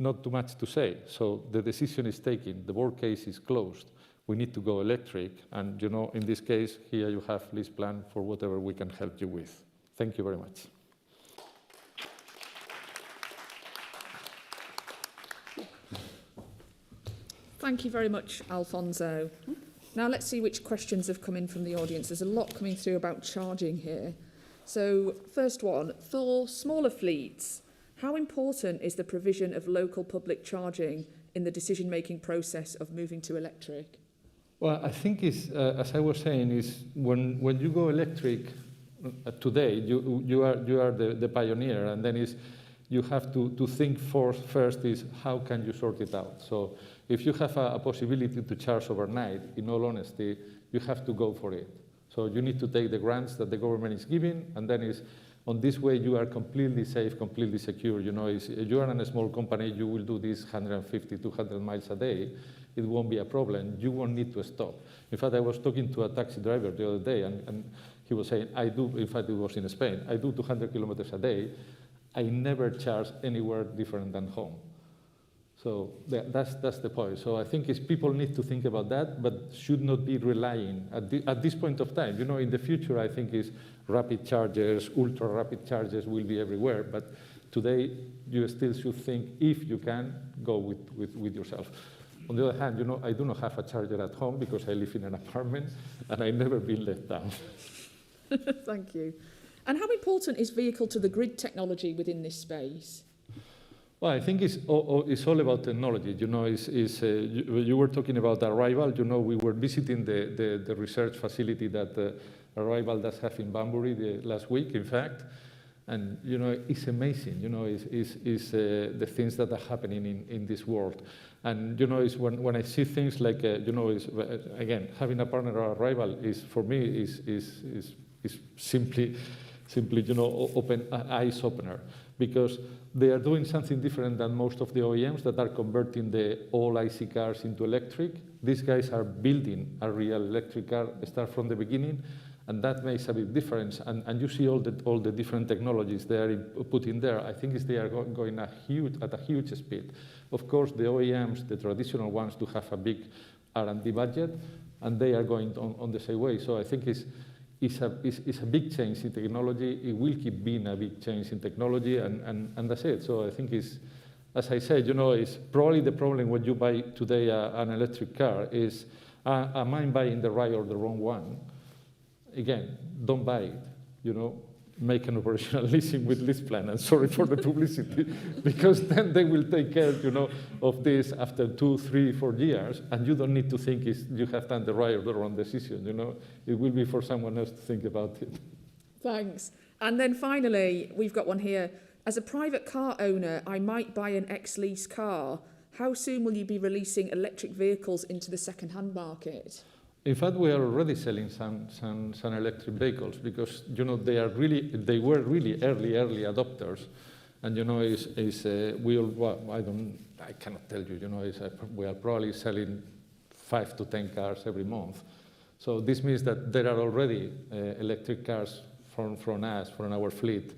not too much to say. So the decision is taken, the board case is closed. We need to go electric, and in this case, here you have list plan for whatever we can help you with. Thank you very much. Thank you very much, Alfonso. Now let's see which questions have come in from the audience. There's a lot coming through about charging here. So first one, for smaller fleets, how important is the provision of local public charging in the decision-making process of moving to electric? Well, I think as I was saying, is when you go electric today, you are the pioneer, and then you have to think first is how can you sort it out. So if you have a possibility to charge overnight, in all honesty, you have to go for it. So you need to take the grants that the government is giving, and then on this way you are completely safe, completely secure. If you are in a small company, you will do this 150, 200 miles a day. It won't be a problem. You won't need to stop. In fact, I was talking to a taxi driver the other day, and he was saying, in fact, it was in Spain, I do 200 kilometers a day. I never charge anywhere different than home. So that's the point. So I think people need to think about that, but should not be relying at this point of time. In the future, I think rapid chargers, ultra rapid chargers will be everywhere. But today, you still should think, if you can, go with yourself. On the other hand, I do not have a charger at home because I live in an apartment and I've never been let down. Thank you. And how important is vehicle-to-the-grid technology within this space? Well, I think it's all about technology. You were talking about Arrival. We were visiting the research facility that Arrival does have in Banbury last week, in fact. And, it's amazing, it's the things that are happening in this world. And, it's when I see things like, again, having a partner Arrival is, for me, is simply, open eyes opener, because they are doing something different than most of the OEMs that are converting the all IC cars into electric. These guys are building a real electric car, start from the beginning, and that makes a big difference. And you see all the different technologies they are putting there. I think they are going at a huge speed. Of course, the OEMs, the traditional ones, do have a big R&D budget, and they are going on the same way. So I think it's a big change in technology. It will keep being a big change in technology, and that's it. So I think as I said, is probably the problem when you buy today an electric car is, am I buying the right or the wrong one? Again, don't buy it, make an operational leasing with lease plan, and sorry for the publicity, because then they will take care, of this after 2, 3, 4 years, and you don't need to think you have done the right or the wrong decision, It will be for someone else to think about it. Thanks. And then finally, we've got one here. As a private car owner, I might buy an ex-lease car. How soon will you be releasing electric vehicles into the second-hand market? In fact, we are already selling some electric vehicles because they were really early adopters, and I cannot tell you, we are probably selling 5 to 10 cars every month. So this means that there are already electric cars from us, from our fleet,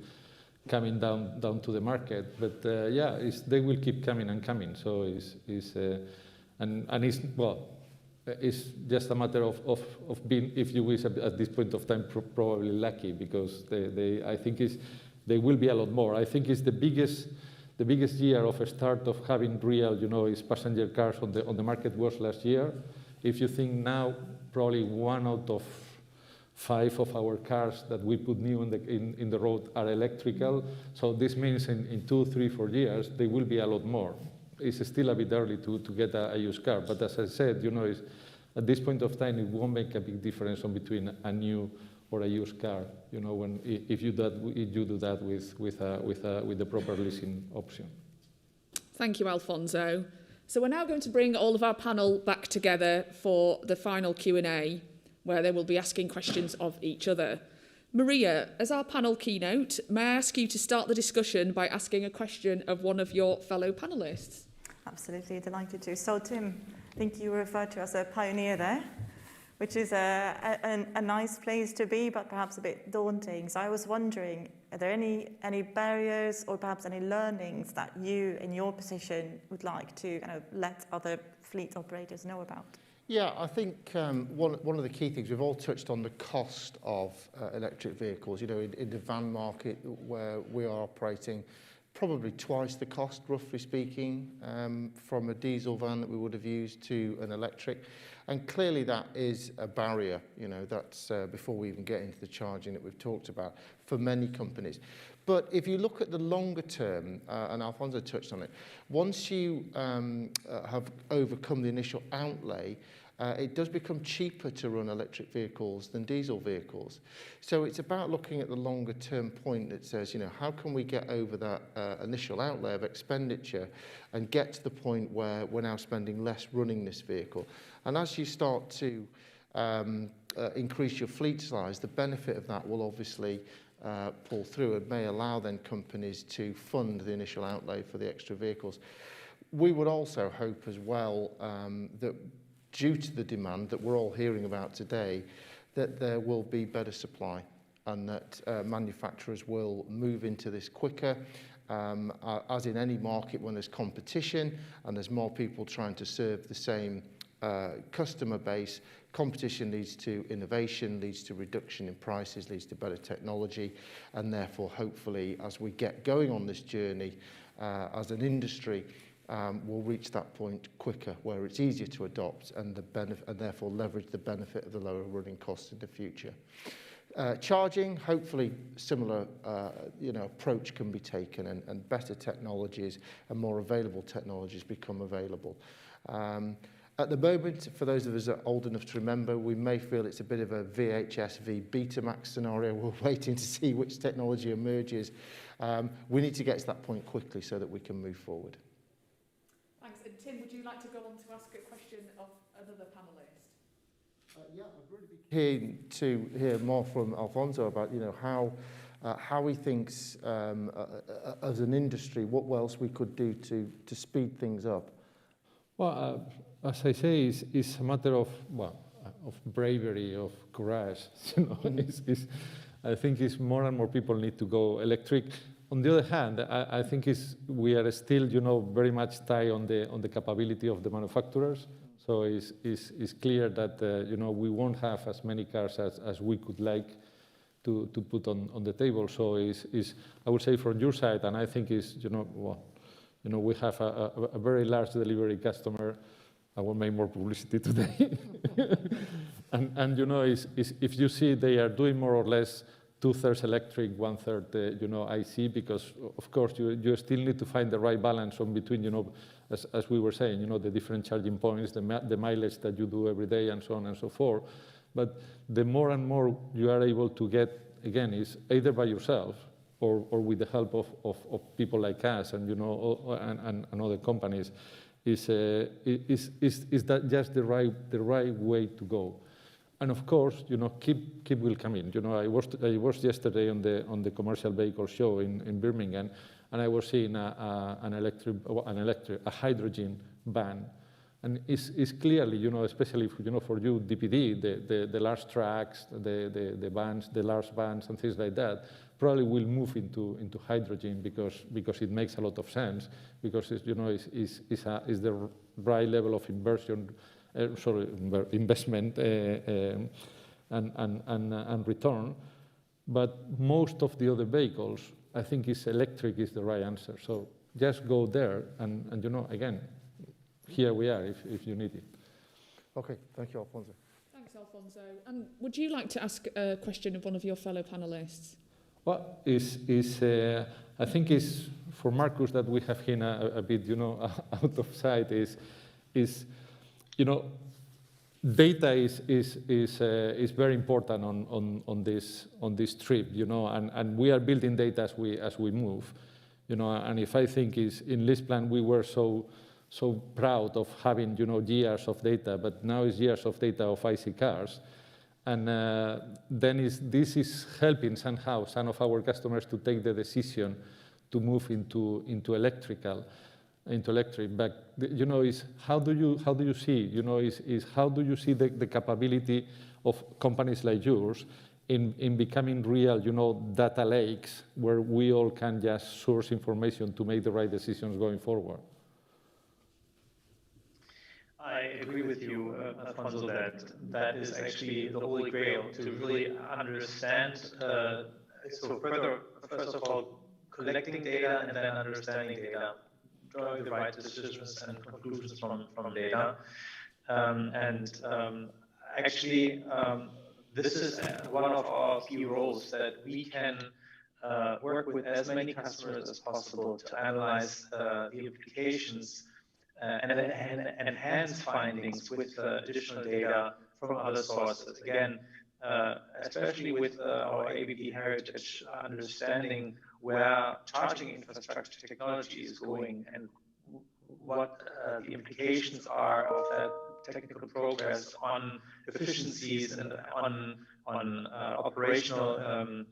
coming down to the market. But they will keep coming and coming. So it's just a matter of being, if you wish, at this point of time, probably lucky, because I think they will be a lot more. I think it's the biggest year of a start of having real, is passenger cars on the market was last year. If you think now, probably 1 out of 5 of our cars that we put new in the road are electrical. So this means in 2, 3, 4 years, they will be a lot more. It's still a bit early to get a used car. But as I said, at this point of time, it won't make a big difference between a new or a used car, if you do that with the proper leasing option. Thank you, Alfonso. So we're now going to bring all of our panel back together for the final Q&A, where they will be asking questions of each other. Maria, as our panel keynote, may I ask you to start the discussion by asking a question of one of your fellow panellists? Absolutely, delighted to. So Tim, I think you were referred to as a pioneer there, which is a nice place to be, but perhaps a bit daunting. So I was wondering, are there any barriers or perhaps any learnings that you, in your position, would like to kind of let other fleet operators know about? Yeah, I think one of the key things, we've all touched on the cost of electric vehicles. In the van market where we are operating, probably twice the cost, roughly speaking, from a diesel van that we would have used to an electric. And clearly that is a barrier, that's before we even get into the charging that we've talked about for many companies. But if you look at the longer term, and Alfonso touched on it, once you have overcome the initial outlay, it does become cheaper to run electric vehicles than diesel vehicles. So it's about looking at the longer term point that says, how can we get over that initial outlay of expenditure and get to the point where we're now spending less running this vehicle. And as you start to increase your fleet size, the benefit of that will obviously pull through and may allow then companies to fund the initial outlay for the extra vehicles. We would also hope as well that due to the demand that we're all hearing about today, that there will be better supply and that manufacturers will move into this quicker. As in any market, when there's competition and there's more people trying to serve the same customer base, competition leads to innovation, leads to reduction in prices, leads to better technology, and therefore, hopefully, as we get going on this journey as an industry, we'll reach that point quicker where it's easier to adopt and therefore leverage the benefit of the lower running costs in the future. Charging, hopefully similar approach can be taken and better technologies and more available technologies become available. At the moment, for those of us that are old enough to remember, we may feel it's a bit of a VHS v Betamax scenario. We're waiting to see which technology emerges. We need to get to that point quickly so that we can move forward. Thanks. And Tim, would you like to go on to ask a question of another panellist? Yeah, I'd really be keen to hear more from Alfonso about how he thinks as an industry what else we could do to speed things up. Well, as I say, it's a matter of bravery, of courage. I think it's more and more people need to go electric. On the other hand, I think we are still, very much tied on the capability of the manufacturers. So it's clear that we won't have as many cars as we could like to put on the table. So I would say from your side, and I think We have a very large delivery customer. I will make more publicity today. and if you see, they are doing more or less 2/3 electric, 1/3, IC, because of course you still need to find the right balance on between, as we were saying, the different charging points, the mileage that you do every day, and so on and so forth. But the more and more you are able to get, again, is either by yourself or with the help of people like us and and other companies, is that just the right way to go? And of course, keep will come in. I was yesterday on the commercial vehicle show in Birmingham, and I was seeing a hydrogen van, and it's clearly, especially for you DPD, the large trucks, the vans, the large vans, and things like that, probably will move into hydrogen because it makes a lot of sense, because it's the right level of investment and return. But most of the other vehicles, I think electric is the right answer. So just go there, and again, here we are if you need it. Okay, thank you, Alfonso. Thanks, Alfonso. And would you like to ask a question of one of your fellow panelists? Well, I think is for Marcus that we have him a bit, out of sight. Data is very important on this trip, and we are building data as we move, And if I think in LeasePlan we were so proud of having years of data, but now it's years of data of IC cars. And then this is helping somehow some of our customers to take the decision to move into electric. But is how do you see? Is how do you see the capability of companies like yours in becoming real, data lakes where we all can just source information to make the right decisions going forward? I agree with you, Alfonso, that is actually the holy grail to really understand. So first of all, collecting data and then understanding data, drawing the right decisions and conclusions from data. Actually, this is one of our key roles, that we can work with as many customers as possible to analyze the implications and enhance findings with additional data from other sources. Again, especially with our ABB heritage, understanding where charging infrastructure technology is going and what the implications are of that technical progress on efficiencies and on operational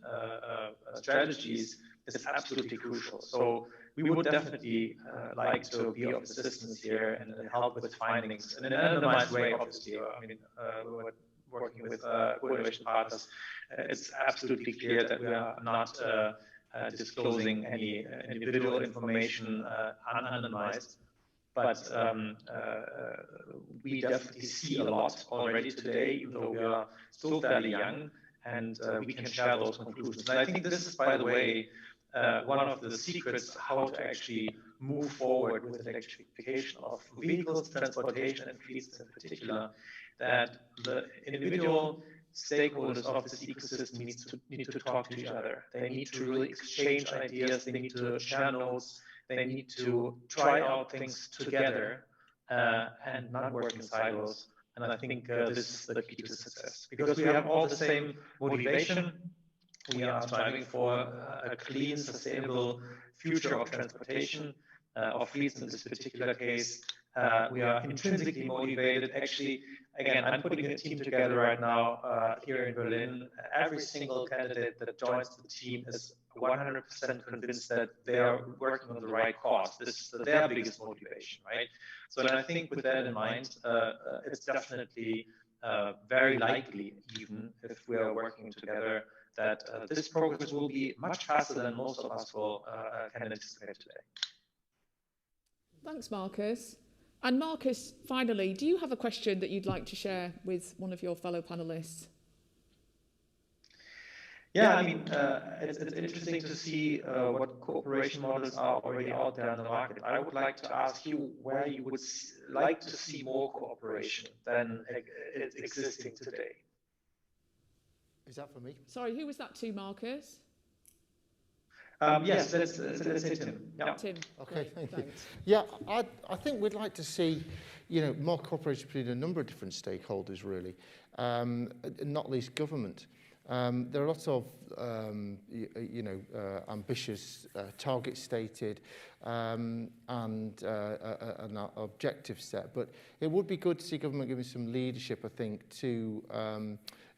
strategies is absolutely crucial. So we would definitely like to be of assistance here and help with findings in an anonymized way, obviously. I mean, we're working with co-innovation partners. It's absolutely clear that we are not disclosing any individual information unanonymized. But we definitely see a lot already today, even though we are still fairly young, and we can share those conclusions. And I think this is, by the way, one of the secrets how to actually move forward with electrification of vehicles, transportation, and fleets in particular, that the individual stakeholders of this ecosystem need to talk to each other. They need to really exchange ideas. They need to share notes. They need to try out things together and not work in silos. And I think this is the key to success, because we have all the same motivation. We are striving for a clean, sustainable future of transportation, of fleets in this particular case. We are intrinsically motivated. Actually, again, I'm putting a team together right now here in Berlin. Every single candidate that joins the team is 100% convinced that they are working on the right cause. This is their biggest motivation, right? So I think with that in mind, it's definitely very likely, even if we are working together, that this progress will be much faster than most of us can anticipate today. Thanks, Marcus. And Marcus, finally, do you have a question that you'd like to share with one of your fellow panelists? Yeah, I mean, it's interesting to see what cooperation models are already out there in the market. I would like to ask you where you would like to see more cooperation than it's existing today. Is that for me? Sorry, who was that to, Marcus? Yes, let's say Tim. Yeah. Tim. Okay, Great, thank you. thanks. Yeah, I think we'd like to see, more cooperation between a number of different stakeholders, really, not least government. There are lots of, ambitious targets stated and an objective set, but it would be good to see government giving some leadership, I think, to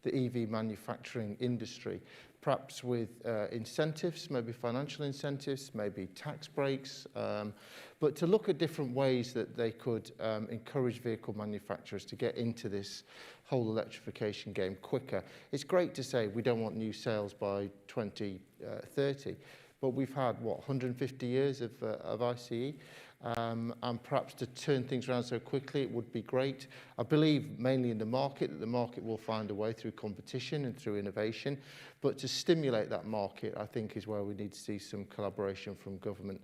the EV manufacturing industry, perhaps with incentives, maybe financial incentives, maybe tax breaks, but to look at different ways that they could encourage vehicle manufacturers to get into this whole electrification game quicker. It's great to say we don't want new sales by 2030, but we've had, 150 years of ICE? And perhaps to turn things around so quickly, it would be great. I believe mainly in the market, that the market will find a way through competition and through innovation. But to stimulate that market, I think, is where we need to see some collaboration from government.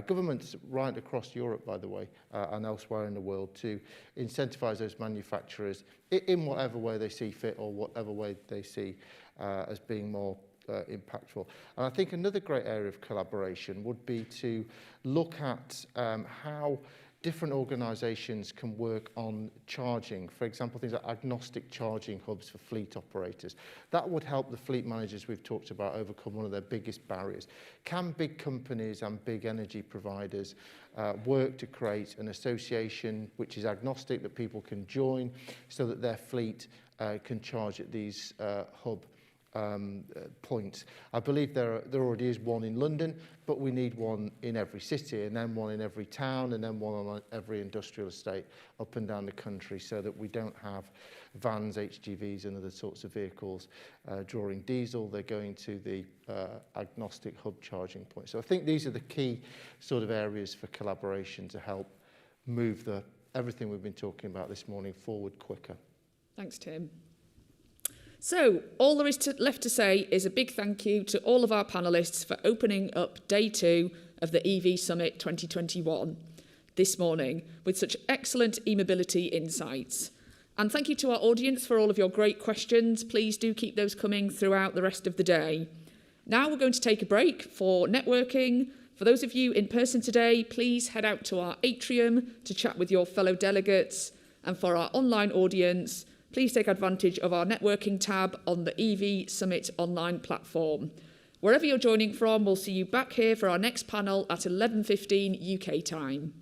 Governments right across Europe, by the way, and elsewhere in the world, to incentivise those manufacturers in whatever way they see fit or whatever way they see as being more impactful. And I think another great area of collaboration would be to look at how different organisations can work on charging. For example, things like agnostic charging hubs for fleet operators. That would help the fleet managers we've talked about overcome one of their biggest barriers. Can big companies and big energy providers work to create an association which is agnostic, that people can join so that their fleet can charge at these hub points? I believe there already is one in London, but we need one in every city, and then one in every town, and then one on every industrial estate up and down the country, so that we don't have vans, HGVs and other sorts of vehicles drawing diesel. They're going to the agnostic hub charging point. So I think these are the key sort of areas for collaboration to help move everything we've been talking about this morning forward quicker. Thanks, Tim. So, all there is left to say is a big thank you to all of our panellists for opening up day 2 of the EV Summit 2021 this morning with such excellent e-mobility insights. And thank you to our audience for all of your great questions. Please do keep those coming throughout the rest of the day. Now we're going to take a break for networking. For those of you in person today, please head out to our atrium to chat with your fellow delegates. And for our online audience, please take advantage of our networking tab on the EV Summit online platform. Wherever you're joining from, we'll see you back here for our next panel at 11:15 UK time.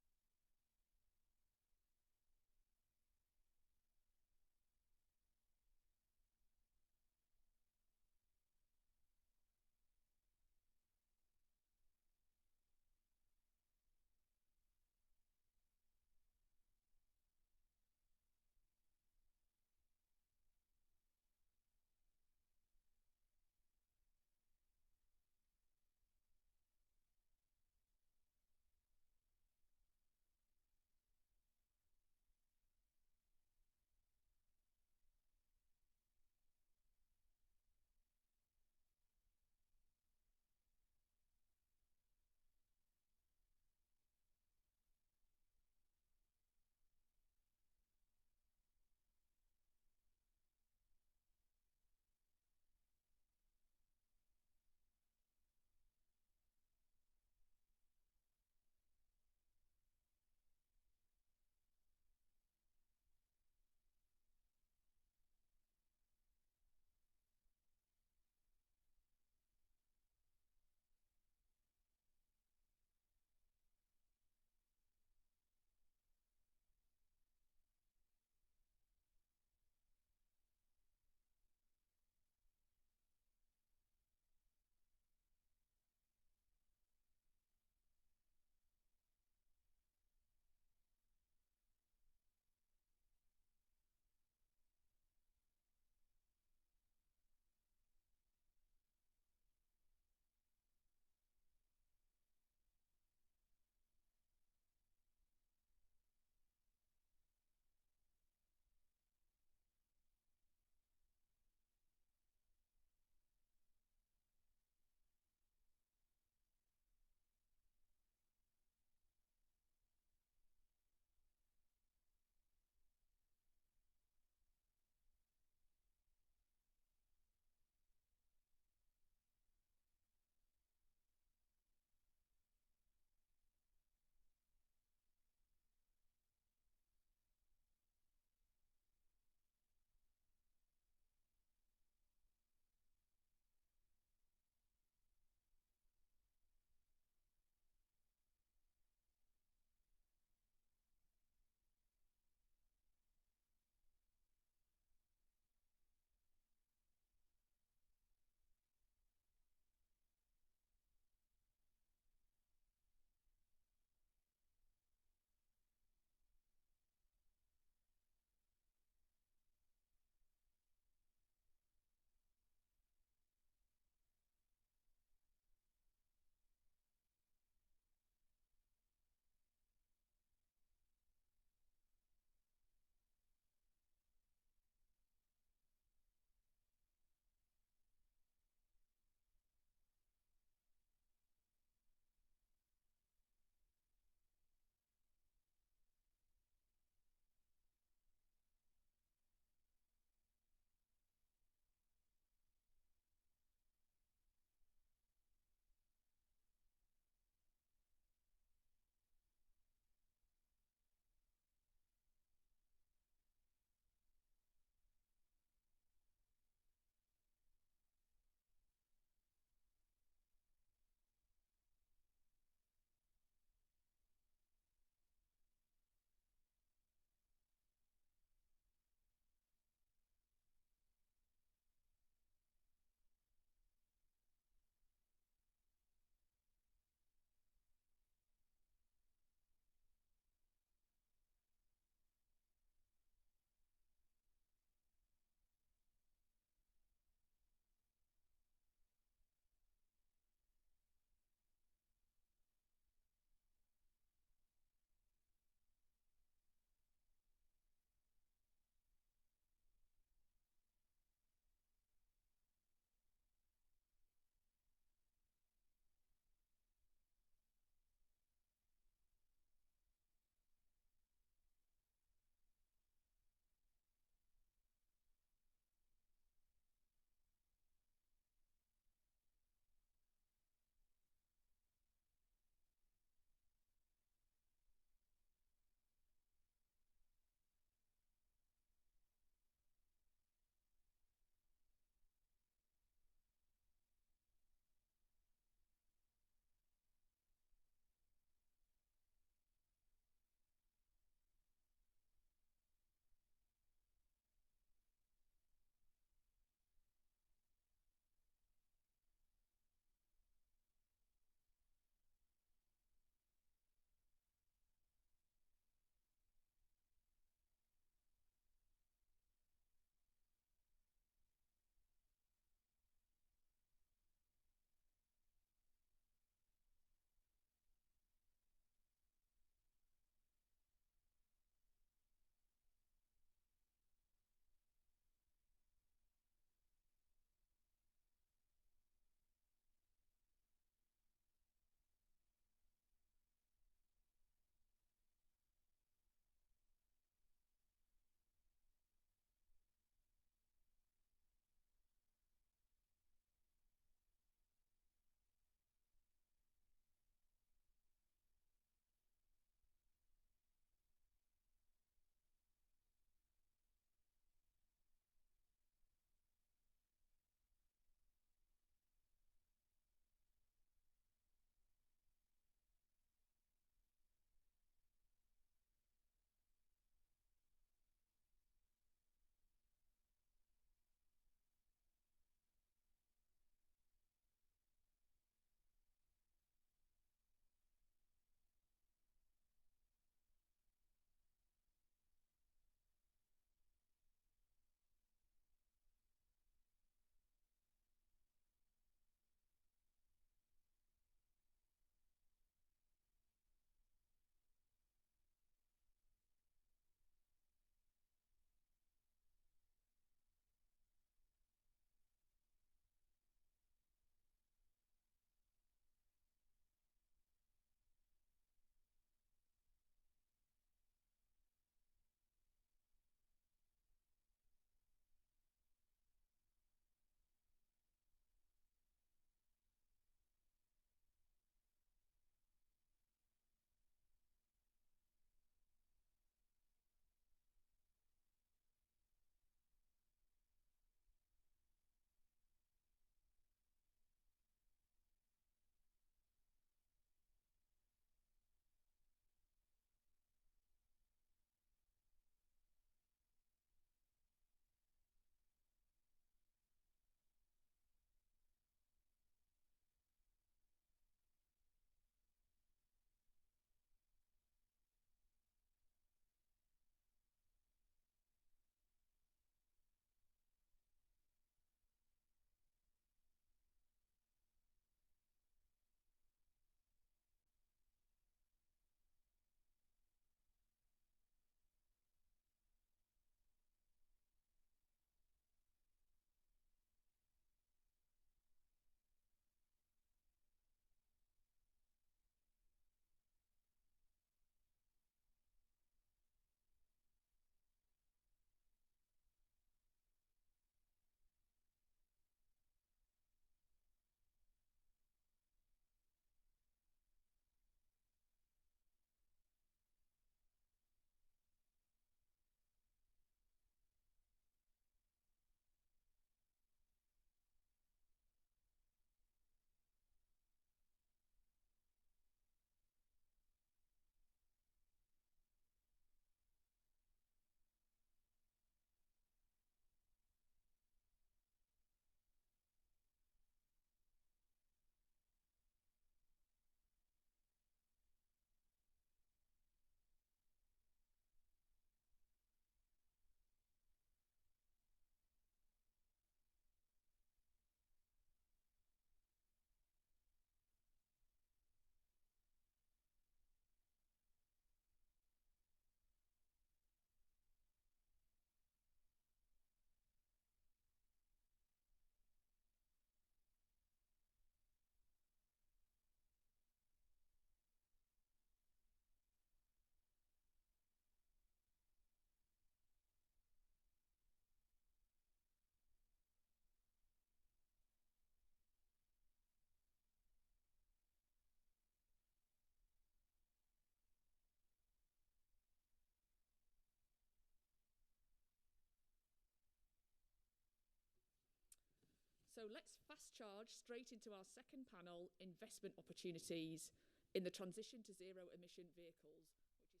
So let's fast charge straight into our second panel, investment opportunities in the transition to zero emission vehicles, which is sponsored.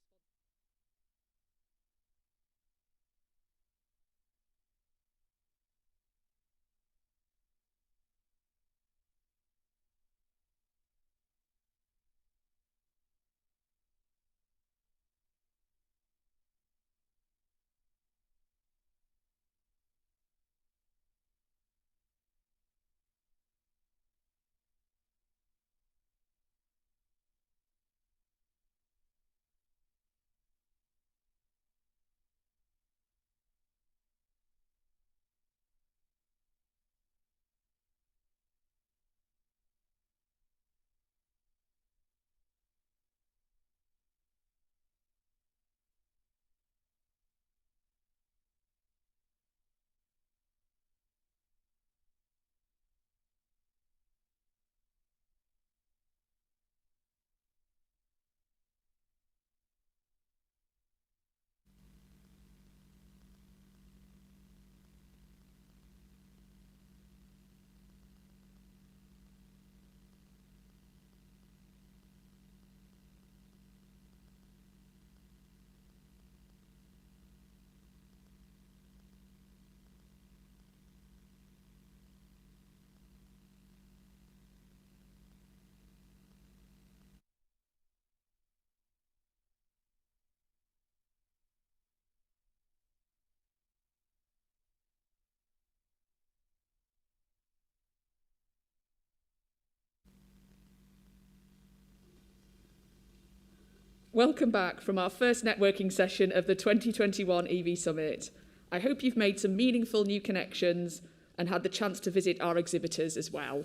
Welcome back from our first networking session of the 2021 EV Summit. I hope you've made some meaningful new connections and had the chance to visit our exhibitors as well.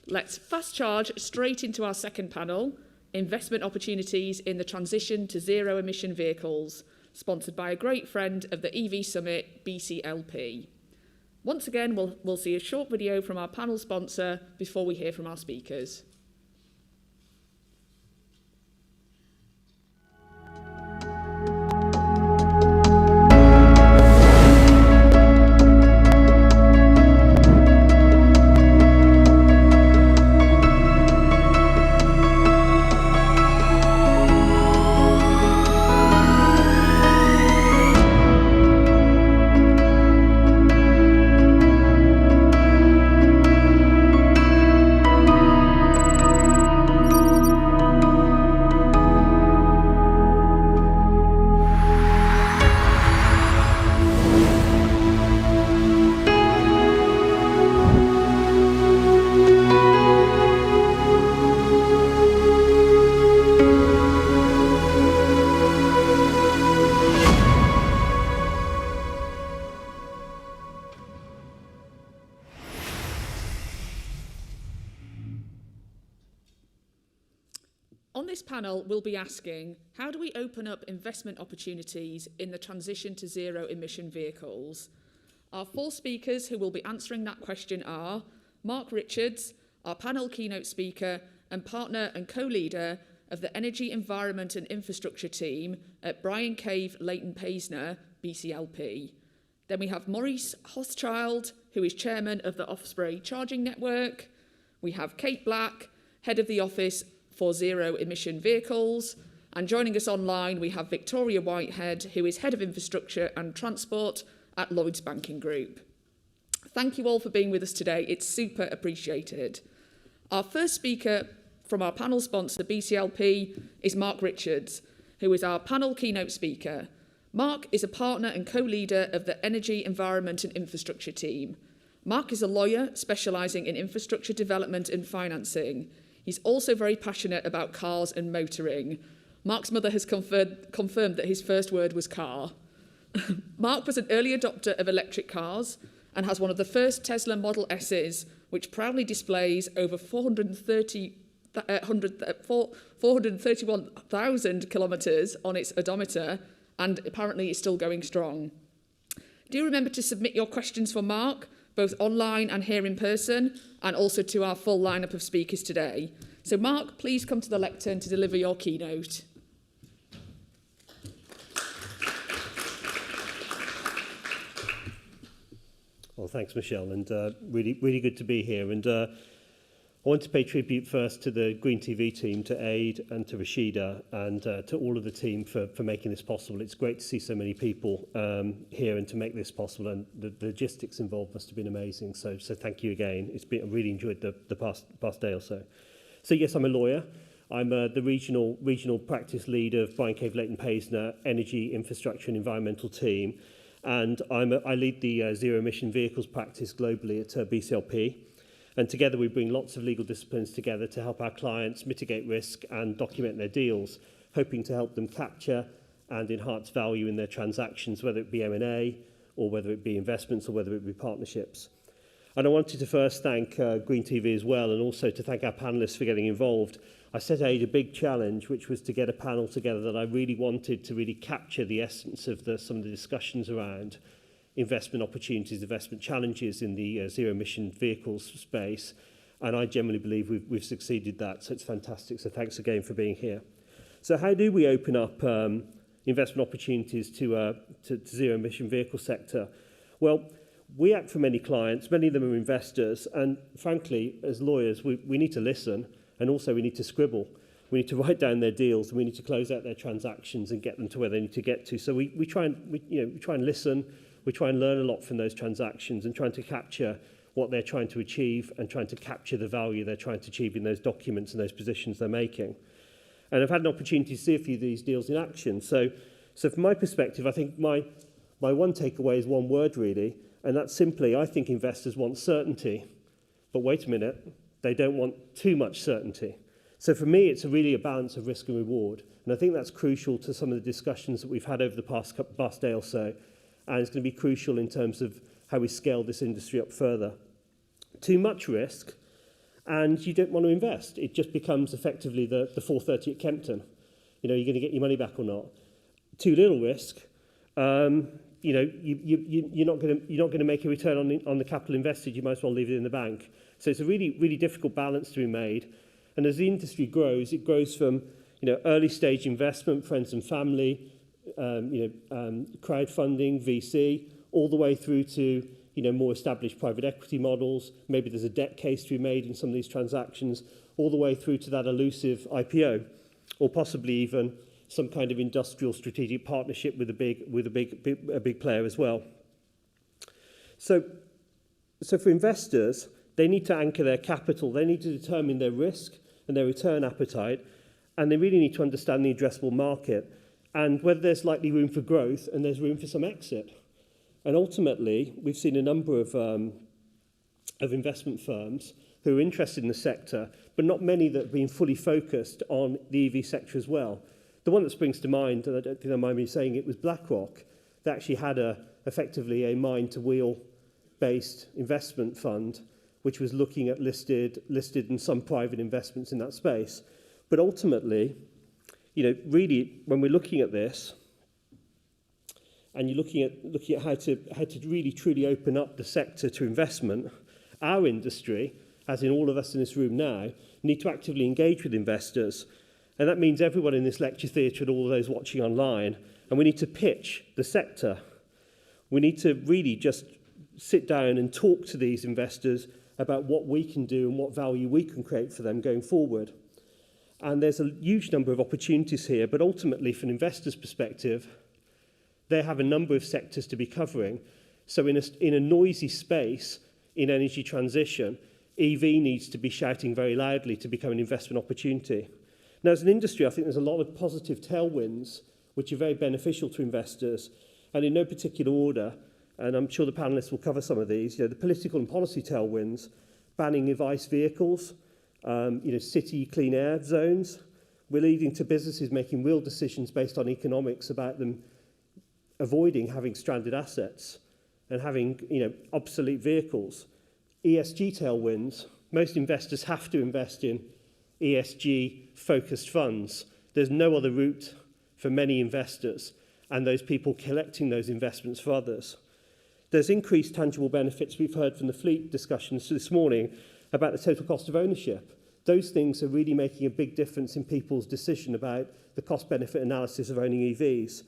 Let's fast charge straight into our second panel, investment opportunities in the transition to zero emission vehicles, sponsored by a great friend of the EV Summit, BCLP. Once again, we'll see a short video from our panel sponsor before we hear from our speakers. On this panel, we'll be asking, how do we open up investment opportunities in the transition to zero emission vehicles? Our four speakers who will be answering that question are Mark Richards, our panel keynote speaker and partner and co-leader of the Energy, Environment and Infrastructure team at Brian Cave Leighton Paisner, BCLP. Then we have Maurice Hochschild, who is chairman of the Osprey Charging Network. We have Kate Black, head of the Office for Zero Emission Vehicles. And joining us online, we have Victoria Whitehead, who is Head of Infrastructure and Transport at Lloyds Banking Group. Thank you all for being with us today. It's super appreciated. Our first speaker from our panel sponsor, BCLP, is Mark Richards, who is our panel keynote speaker. Mark is a partner and co-leader of the Energy, Environment and Infrastructure team. Mark is a lawyer specialising in infrastructure development and financing. He's also very passionate about cars and motoring. Mark's mother has confirmed that his first word was car. Mark was an early adopter of electric cars and has one of the first Tesla Model S's, which proudly displays over 431,000 kilometres on its odometer and apparently is still going strong. Do remember to submit your questions for Mark, both online and here in person, and also to our full lineup of speakers today. So Mark, please come to the lectern to deliver your keynote. Well, thanks, Michelle, and really good to be here. And I want to pay tribute first to the GreenTV team, to Aid and to Rashida, and to all of the team for making this possible. It's great to see so many people here and to make this possible, and the logistics involved must have been amazing. So thank you again. I really enjoyed the past day or so. So yes, I'm a lawyer. I'm the regional practice lead of Bryan Cave Leighton Paisner Energy, Infrastructure and Environmental team. And I lead the zero emission vehicles practice globally at BCLP. And together we bring lots of legal disciplines together to help our clients mitigate risk and document their deals, hoping to help them capture and enhance value in their transactions, whether it be M&A or whether it be investments or whether it be partnerships. And I wanted to first thank GreenTV as well, and also to thank our panellists for getting involved. I set Aid a big challenge, which was to get a panel together that I really wanted to really capture the essence of some of the discussions around investment opportunities, investment challenges in the zero-emission vehicles space. And I generally believe we've succeeded that, so it's fantastic. So thanks again for being here. So how do we open up investment opportunities to zero-emission vehicle sector? Well, we act for many clients, many of them are investors, and frankly, as lawyers, we need to listen, and also we need to scribble. We need to write down their deals, and we need to close out their transactions and get them to where they need to get to. So we try and listen, we try and learn a lot from those transactions and trying to capture what they're trying to achieve and trying to capture the value they're trying to achieve in those documents and those positions they're making. And I've had an opportunity to see a few of these deals in action. So from my perspective, I think my one takeaway is one word really, and that's simply, I think investors want certainty. But wait a minute, they don't want too much certainty. So for me, it's really a balance of risk and reward. And I think that's crucial to some of the discussions that we've had over the past day or so. And it's going to be crucial in terms of how we scale this industry up further. Too much risk, and you don't want to invest. It just becomes effectively the 430 at Kempton. You're going to get your money back or not. Too little risk, you're not going to make a return on the capital invested. You might as well leave it in the bank. So it's a really difficult balance to be made. And as the industry grows, it grows from early stage investment, friends and family, crowdfunding, VC, all the way through to more established private equity models. Maybe there's a debt case to be made in some of these transactions, all the way through to that elusive IPO, or possibly even some kind of industrial strategic partnership with a big player as well. So for investors, they need to anchor their capital. They need to determine their risk and their return appetite, and they really need to understand the addressable market and whether there's likely room for growth and there's room for some exit. And ultimately, we've seen a number of investment firms who are interested in the sector, but not many that have been fully focused on the EV sector as well. The one that springs to mind, and I don't think I mind me saying it, was BlackRock. They actually had effectively a mind-to-wheel-based investment fund, which was looking at listed and some private investments in that space. But ultimately, really, when we're looking at this, and you're looking at how to really truly open up the sector to investment, our industry, as in all of us in this room now, need to actively engage with investors. And that means everyone in this lecture theatre and all of those watching online, and we need to pitch the sector. We need to really just sit down and talk to these investors about what we can do and what value we can create for them going forward. And there's a huge number of opportunities here, but ultimately, from an investor's perspective, they have a number of sectors to be covering. So in a noisy space in energy transition, EV needs to be shouting very loudly to become an investment opportunity. Now, as an industry, I think there's a lot of positive tailwinds which are very beneficial to investors, and in no particular order, and I'm sure the panellists will cover some of these, the political and policy tailwinds, banning of ICE vehicles, city clean air zones. We're leading to businesses making real decisions based on economics about them avoiding having stranded assets and having obsolete vehicles. ESG tailwinds. Most investors have to invest in ESG-focused funds. There's no other route for many investors and those people collecting those investments for others. There's increased tangible benefits. We've heard from the fleet discussions this morning about the total cost of ownership. Those things are really making a big difference in people's decision about the cost-benefit analysis of owning EVs.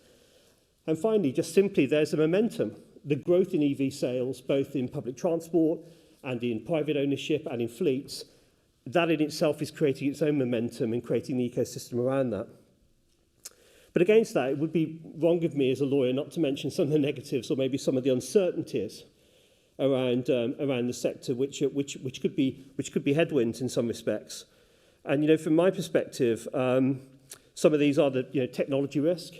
And finally, just simply, there's a momentum. the growth in EV sales, both in public transport and in private ownership and in fleets, that in itself is creating its own momentum and creating the ecosystem around that. But against that, it would be wrong of me as a lawyer not to mention some of the negatives or maybe some of the uncertainties around the sector, which could be headwinds in some respects. And from my perspective, some of these are the technology risk,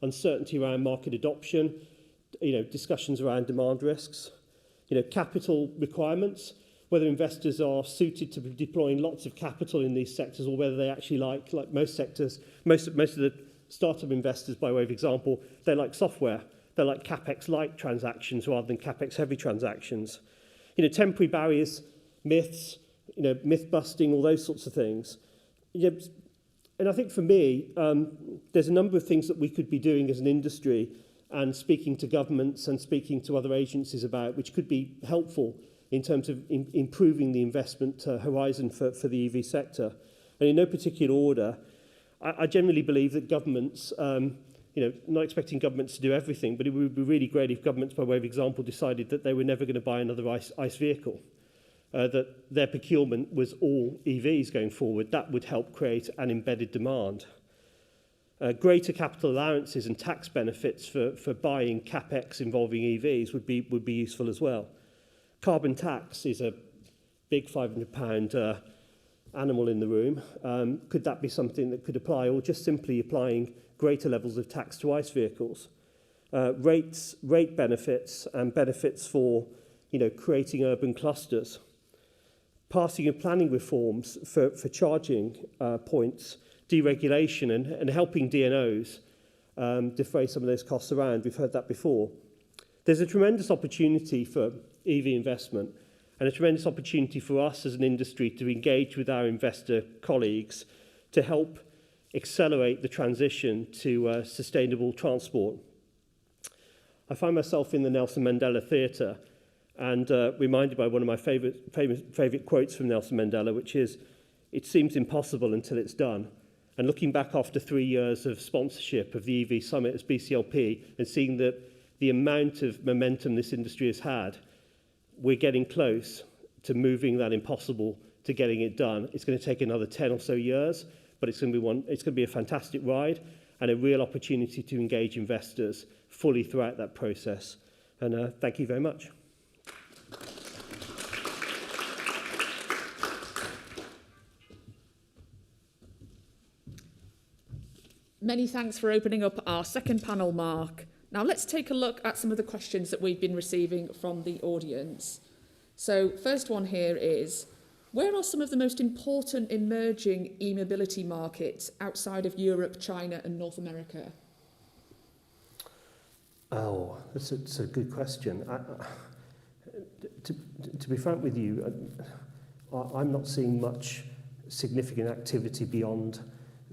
uncertainty around market adoption, discussions around demand risks, capital requirements, whether investors are suited to deploying lots of capital in these sectors or whether they actually like most sectors, most of the startup investors, by way of example, they like software. They like CapEx-light transactions rather than CapEx-heavy transactions. Temporary barriers, myths, myth-busting, all those sorts of things. And I think for me, there's a number of things that we could be doing as an industry and speaking to governments and speaking to other agencies about, which could be helpful in terms of improving the investment horizon for the EV sector. And in no particular order, I generally believe that governments, not expecting governments to do everything, but it would be really great if governments, by way of example, decided that they were never going to buy another ICE vehicle, that their procurement was all EVs going forward. That would help create an embedded demand. Greater capital allowances and tax benefits for buying CapEx involving EVs would be useful as well. Carbon tax is a big £500 animal in the room. Could that be something that could apply, or just simply applying greater levels of tax to ICE vehicles? Rate benefits and benefits for creating urban clusters. Passing of planning reforms for charging points, deregulation and helping DNOs defray some of those costs around. We've heard that before. There's a tremendous opportunity for EV investment and a tremendous opportunity for us as an industry to engage with our investor colleagues to help accelerate the transition to sustainable transport. I find myself in the Nelson Mandela Theatre and reminded by one of my favourite quotes from Nelson Mandela, which is, "It seems impossible until it's done." And looking back after 3 years of sponsorship of the EV Summit as BCLP and seeing the amount of momentum this industry has had, we're getting close to moving that impossible to getting it done. It's going to take another 10 or so years, but it's going to be a fantastic ride and a real opportunity to engage investors fully throughout that process. And thank you very much. Many thanks for opening up our second panel, Mark. Now let's take a look at some of the questions that we've been receiving from the audience. So first one here is, where are some of the most important emerging e-mobility markets outside of Europe, China and North America? Oh, that's a good question. To be frank with you, I'm not seeing much significant activity beyond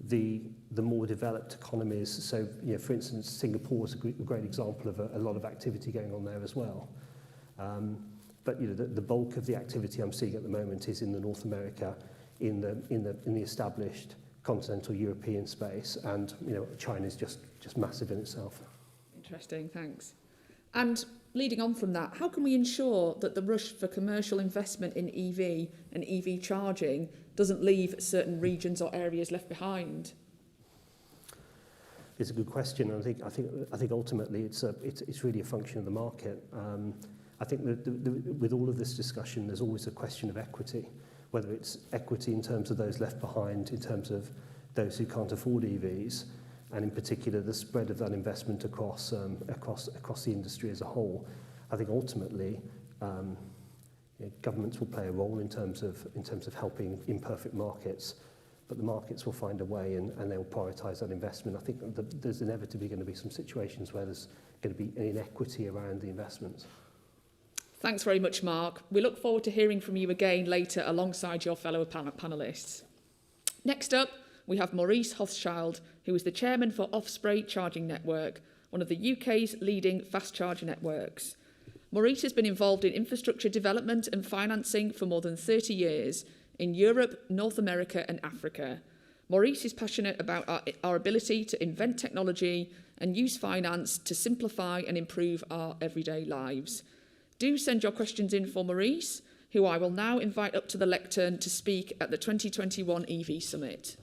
the more developed economies. So, for instance, Singapore is a great example of a lot of activity going on there as well. But the bulk of the activity I'm seeing at the moment is in the North America, in the established continental European space, and China is just massive in itself. Interesting, thanks. And leading on from that, how can we ensure that the rush for commercial investment in EV and EV charging doesn't leave certain regions or areas left behind? It's a good question. I think ultimately it's really a function of the market. I think that with all of this discussion, there's always a question of equity, whether it's equity in terms of those left behind, in terms of those who can't afford EVs, and in particular the spread of that investment across the industry as a whole. I think ultimately governments will play a role in terms of helping imperfect markets, but the markets will find a way and they will prioritise that investment. I think there's inevitably going to be some situations where there's going to be an inequity around the investments. Thanks very much, Mark. We look forward to hearing from you again later alongside your fellow panellists. Next up, we have Maurice Hothschild, who is the chairman for Offspray Charging Network, one of the UK's leading fast charger networks. Maurice has been involved in infrastructure development and financing for more than 30 years in Europe, North America and Africa. Maurice is passionate about our ability to invent technology and use finance to simplify and improve our everyday lives. Do send your questions in for Maurice, who I will now invite up to the lectern to speak at the 2021 EV Summit.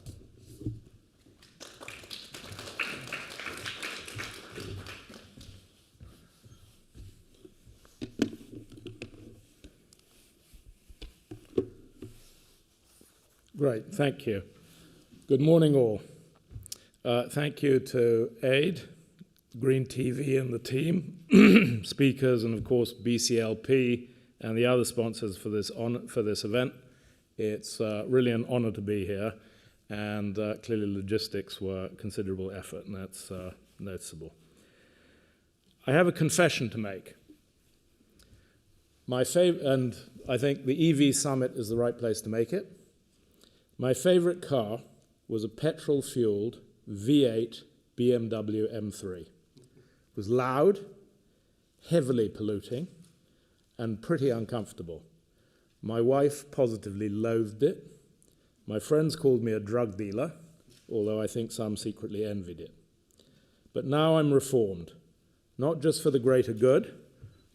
Great, thank you. Good morning, all. Thank you to AID, GreenTV and the team, speakers, and of course BCLP and the other sponsors for this event. It's really an honor to be here, and clearly logistics were considerable effort, and that's noticeable. I have a confession to make. And I think the EV Summit is the right place to make it. My favorite car was a petrol-fueled V8 BMW M3. It was loud, heavily polluting, and pretty uncomfortable. My wife positively loathed it. My friends called me a drug dealer, although I think some secretly envied it. But now I'm reformed, not just for the greater good,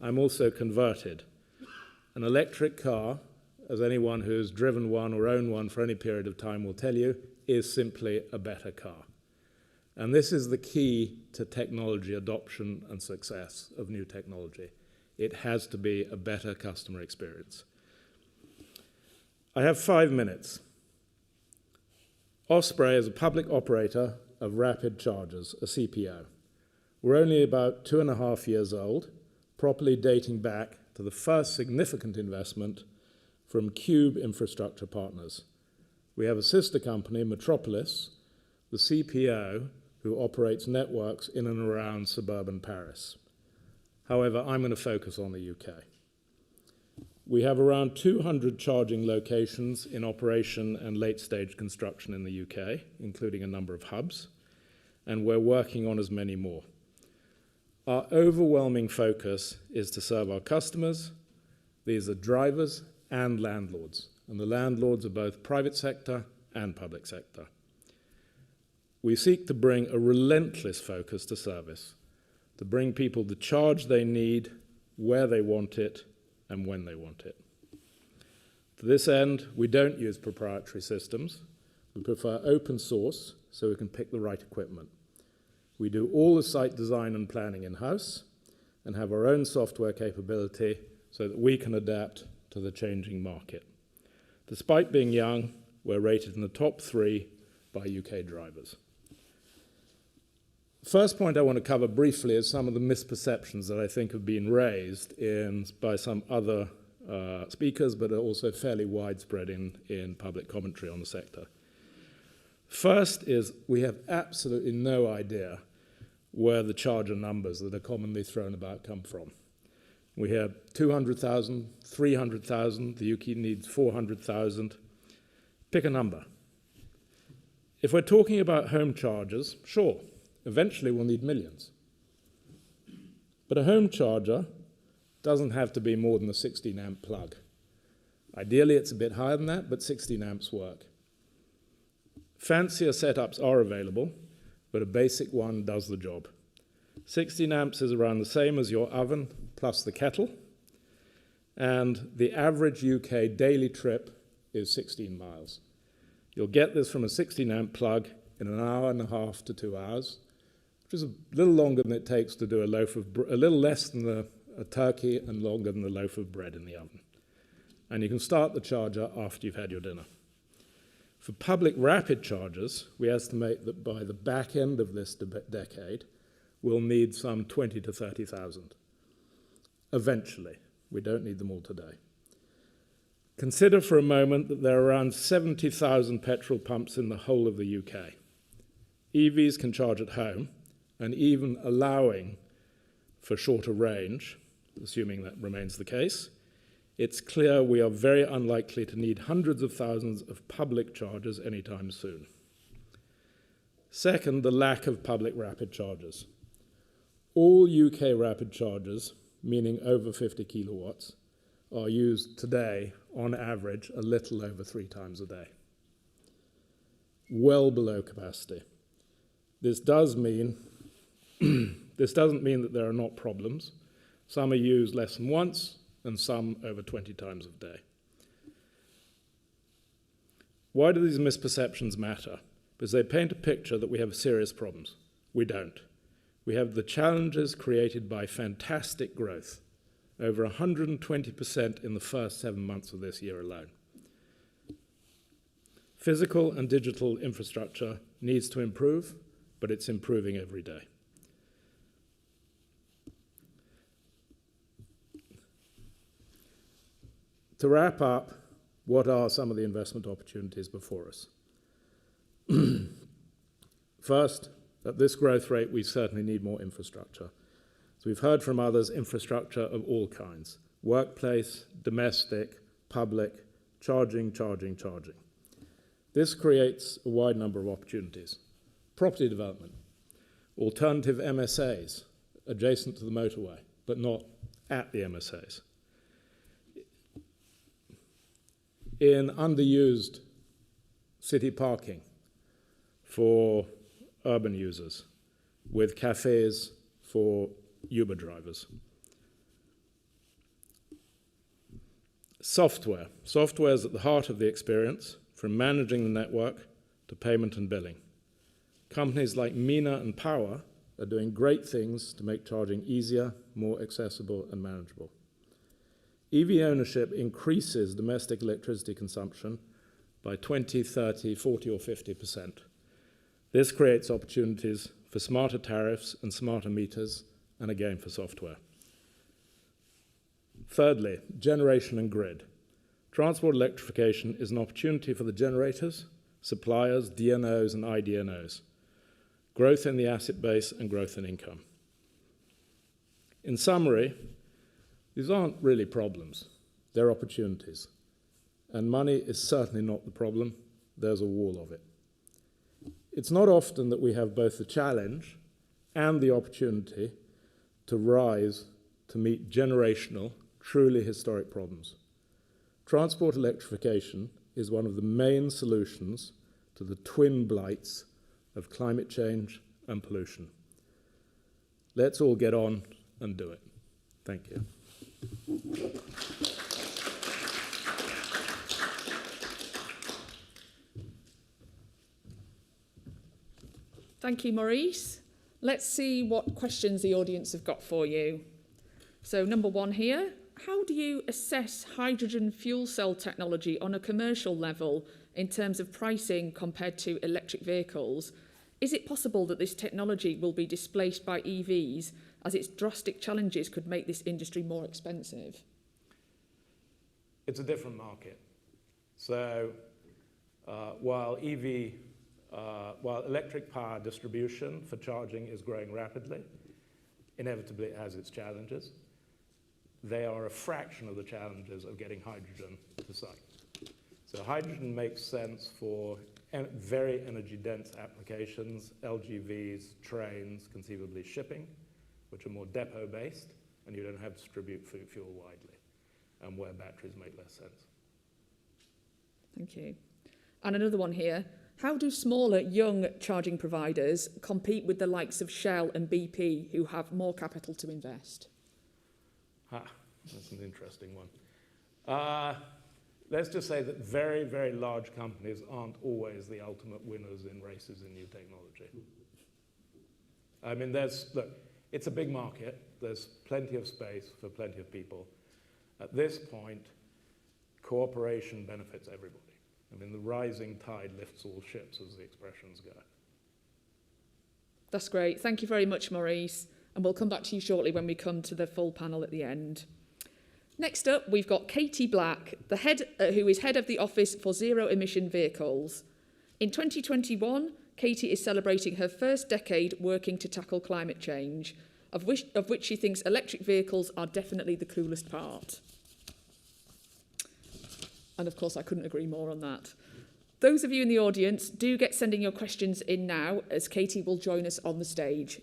I'm also converted. An electric car, as anyone who's driven one or owned one for any period of time will tell you, is simply a better car. And this is the key to technology adoption and success of new technology. It has to be a better customer experience. I have 5 minutes. Osprey is a public operator of rapid chargers, a CPO. We're only about 2.5 years old, properly dating back to the first significant investment from Cube Infrastructure Partners. We have a sister company, Metropolis, the CPO, who operates networks in and around suburban Paris. However, I'm going to focus on the UK. We have around 200 charging locations in operation and late-stage construction in the UK, including a number of hubs, and we're working on as many more. Our overwhelming focus is to serve our customers. These are drivers and landlords, and the landlords are both private sector and public sector. We seek to bring a relentless focus to service, to bring people the charge they need, where they want it, and when they want it. To this end, we don't use proprietary systems. We prefer open source so we can pick the right equipment. We do all the site design and planning in-house and have our own software capability so that we can adapt to the changing market. Despite being young, we're rated in the top 3 by UK drivers. First point I want to cover briefly is some of the misperceptions that I think have been raised by some other speakers, but are also fairly widespread in public commentary on the sector. First is we have absolutely no idea where the charger numbers that are commonly thrown about come from. We have 200,000, 300,000, the UK needs 400,000. Pick a number. If we're talking about home chargers, sure, eventually we'll need millions. But a home charger doesn't have to be more than a 16 amp plug. Ideally, it's a bit higher than that, but 16 amps work. Fancier setups are available, but a basic one does the job. 16 amps is around the same as your oven plus the kettle, and the average UK daily trip is 16 miles. You'll get this from a 16 amp plug in an hour and a half to 2 hours, which is a little longer than it takes to do a little less than a turkey and longer than the loaf of bread in the oven. And you can start the charger after you've had your dinner. For public rapid chargers, we estimate that by the back end of this decade, we'll need some 20 to 30,000. Eventually. We don't need them all today. Consider for a moment that there are around 70,000 petrol pumps in the whole of the UK. EVs can charge at home, and even allowing for shorter range, assuming that remains the case, it's clear we are very unlikely to need hundreds of thousands of public chargers anytime soon. Second, the lack of public rapid chargers. All UK rapid chargers, meaning over 50 kilowatts, are used today, on average, a little over 3 times a day. well below capacity. This does mean, this doesn't mean that there are not problems. Some are used less than once, and some over 20 times a day. Why do these misperceptions matter? Because they paint a picture that we have serious problems. We don't. We have the challenges created by fantastic growth, over 120% in the first 7 months of this year alone. Physical and digital infrastructure needs to improve, but it's improving every day. To wrap up, what are some of the investment opportunities before us? First, at this growth rate, we certainly need more infrastructure. So we've heard from others, infrastructure of all kinds: workplace, domestic, public, charging. This creates a wide number of opportunities. Property development, alternative MSAs adjacent to the motorway, but not at the MSAs. In underused city parking for urban users, with cafes for Uber drivers. Software. Software is at the heart of the experience, from managing the network to payment and billing. Companies like Mina and Power are doing great things to make charging easier, more accessible, and manageable. EV ownership increases domestic electricity consumption by 20, 30, 40, or 50%. This creates opportunities for smarter tariffs and smarter meters, and again for software. Thirdly, generation and grid. Transport electrification is an opportunity for the generators, suppliers, DNOs, and IDNOs. Growth in the asset base and growth in income. In summary, these aren't really problems, they're opportunities. And money is certainly not the problem, there's a wall of it. It's not often that we have both the challenge and the opportunity to rise to meet generational, truly historic problems. Transport electrification is one of the main solutions to the twin blights of climate change and pollution. Let's all get on and do it. Thank you. Thank you, Maurice. Let's see what questions the audience have got for you. So number one here, how do you assess hydrogen fuel cell technology on a commercial level in terms of pricing compared to electric vehicles? Is it possible that this technology will be displaced by EVs as its drastic challenges could make this industry more expensive? It's a different market. So while electric power distribution for charging is growing rapidly, inevitably it has its challenges. They are a fraction of the challenges of getting hydrogen to site. So hydrogen makes sense for very energy-dense applications, LGVs, trains, conceivably shipping, which are more depot-based, and you don't have to distribute fuel widely, and where batteries make less sense. Thank you. And another one here. How do smaller, young charging providers compete with the likes of Shell and BP, who have more capital to invest? That's an interesting one. Let's just say that very, very large companies aren't always the ultimate winners in races in new technology. I mean, look, it's a big market. There's plenty of space for plenty of people. At this point, cooperation benefits everybody. I mean, the rising tide lifts all ships, as the expressions go. That's great. Thank you very much, Maurice. And we'll come back to you shortly when we come to the full panel at the end. Next up, we've got Katie Black, who is head of the Office for Zero Emission Vehicles. In 2021, Katie is celebrating her first decade working to tackle climate change, of which she thinks electric vehicles are definitely the coolest part. And of course, I couldn't agree more on that. Those of you in the audience, do get sending your questions in now, as Katie will join us on the stage.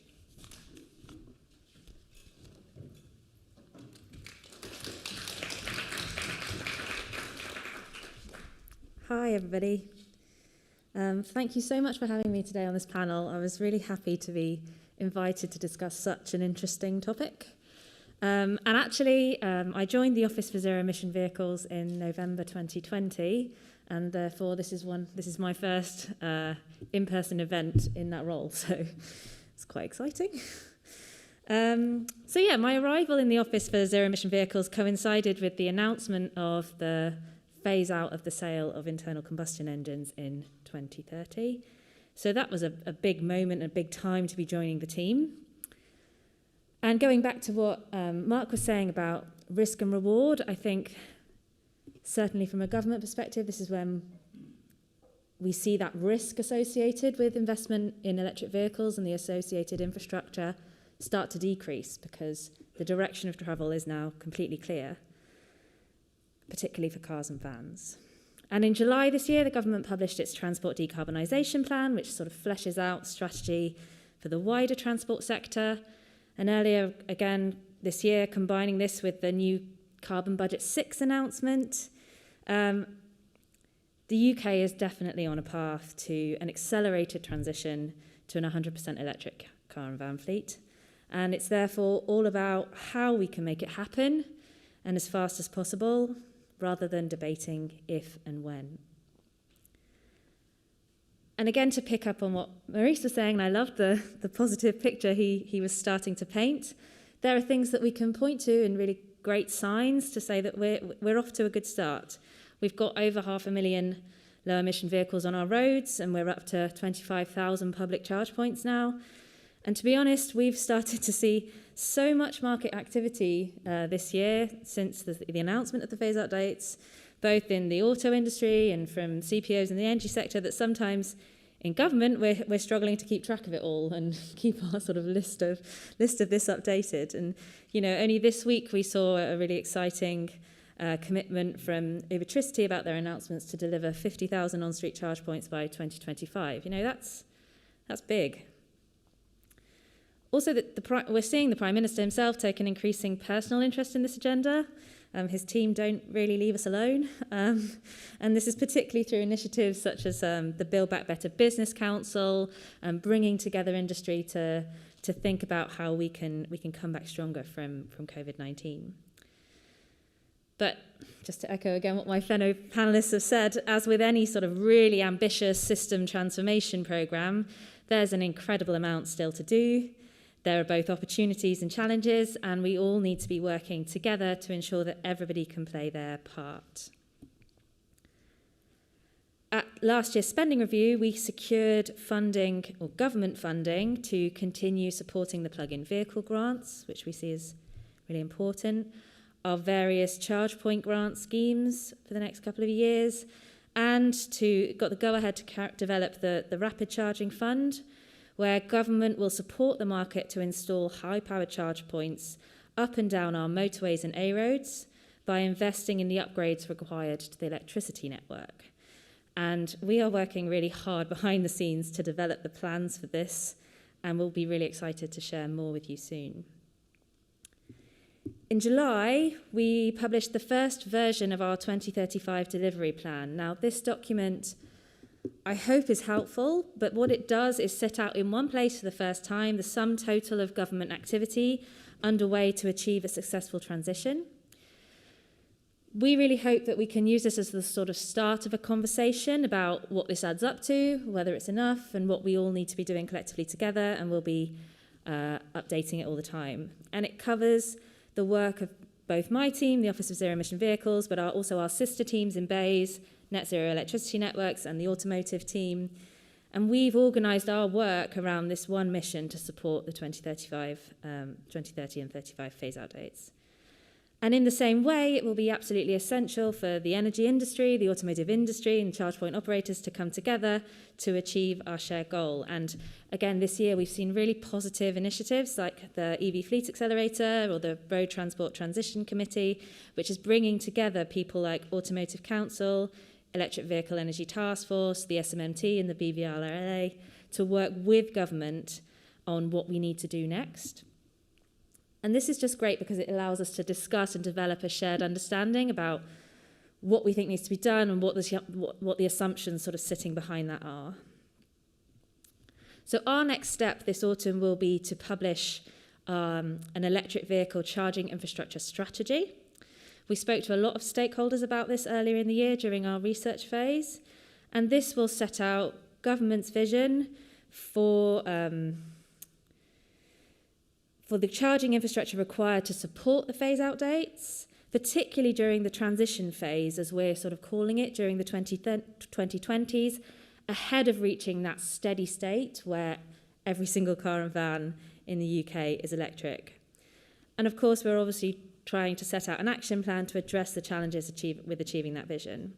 Hi, everybody. Thank you so much for having me today on this panel. I was really happy to be invited to discuss such an interesting topic. And actually, I joined the Office for Zero Emission Vehicles in November 2020, and therefore this is my first in-person event in that role, so it's quite exciting. So yeah, my arrival in the Office for Zero Emission Vehicles coincided with the announcement of the phase out of the sale of internal combustion engines in 2030. So that was a big moment, a big time to be joining the team. And going back to what Mark was saying about risk and reward, I think certainly from a government perspective, this is when we see that risk associated with investment in electric vehicles and the associated infrastructure start to decrease, because the direction of travel is now completely clear, particularly for cars and vans. And in July this year, the government published its transport decarbonisation plan, which sort of fleshes out strategy for the wider transport sector. And earlier, again, this year, combining this with the new Carbon Budget 6 announcement, the UK is definitely on a path to an accelerated transition to an 100% electric car and van fleet. And it's therefore all about how we can make it happen, and as fast as possible, rather than debating if and when. And again, to pick up on what Maurice was saying, and I loved the positive picture he was starting to paint, there are things that we can point to and really great signs to say that we're off to a good start. We've got over 500,000 low-emission vehicles on our roads, and we're up to 25,000 public charge points now. And to be honest, we've started to see so much market activity this year since the announcement of the phase-out dates, both in the auto industry and from CPOs in the energy sector, that sometimes in government we're struggling to keep track of it all and keep our sort of list of this updated. And you know, only this week we saw a really exciting commitment from Electricity about their announcements to deliver 50,000 on-street charge points by 2025. You know, that's big. Also, we're seeing the Prime Minister himself take an increasing personal interest in this agenda. His team don't really leave us alone. And this is particularly through initiatives such as the Build Back Better Business Council, and bringing together industry to think about how we can come back stronger from COVID-19. But just to echo again what my fellow panelists have said, as with any sort of really ambitious system transformation programme, there's an incredible amount still to do. There are both opportunities and challenges, and we all need to be working together to ensure that everybody can play their part. At last year's spending review, we secured funding, or government funding, to continue supporting the plug-in vehicle grants, which we see as really important, our various charge point grant schemes for the next couple of years, and got the go-ahead to develop the Rapid Charging Fund, where government will support the market to install high-powered charge points up and down our motorways and A roads by investing in the upgrades required to the electricity network. And we are working really hard behind the scenes to develop the plans for this, and we'll be really excited to share more with you soon. In July, we published the first version of our 2035 delivery plan. Now, this document, I hope, is helpful, but what it does is set out in one place for the first time the sum total of government activity underway to achieve a successful transition. We really hope that we can use this as the sort of start of a conversation about what this adds up to, whether it's enough, and what we all need to be doing collectively together, and we'll be updating it all the time. And it covers the work of both my team, the Office of Zero Emission Vehicles, but also our sister teams in BEIS, Net Zero Electricity Networks, and the automotive team. And we've organised our work around this one mission to support the 2030 and 35 phase-out dates. And in the same way, it will be absolutely essential for the energy industry, the automotive industry, and charge point operators to come together to achieve our shared goal. And again, this year, we've seen really positive initiatives like the EV Fleet Accelerator or the Road Transport Transition Committee, which is bringing together people like Automotive Council, Electric Vehicle Energy Task Force, the SMMT and the BVRLA to work with government on what we need to do next. And this is just great because it allows us to discuss and develop a shared understanding about what we think needs to be done and what the assumptions sort of sitting behind that are. So our next step this autumn will be to publish an electric vehicle charging infrastructure strategy. We spoke to a lot of stakeholders about this earlier in the year during our research phase, and this will set out government's vision for the charging infrastructure required to support the phase-out dates, particularly during the transition phase, as we're sort of calling it, during the 2020s, ahead of reaching that steady state where every single car and van in the UK is electric. And of course, we're obviously trying to set out an action plan to address the challenges with achieving that vision.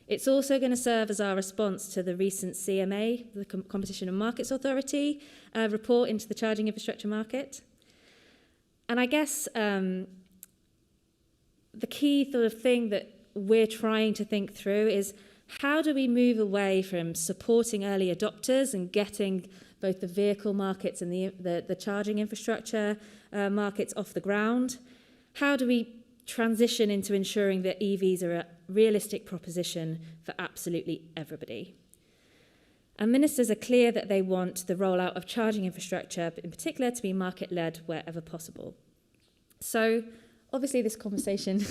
It's also going to serve as our response to the recent CMA, the Competition and Markets Authority, report into the charging infrastructure market. And I guess the key sort of thing that we're trying to think through is how do we move away from supporting early adopters and getting both the vehicle markets and the charging infrastructure markets off the ground? How do we transition into ensuring that EVs are a realistic proposition for absolutely everybody? And ministers are clear that they want the rollout of charging infrastructure, in particular, to be market-led wherever possible. So obviously this conversation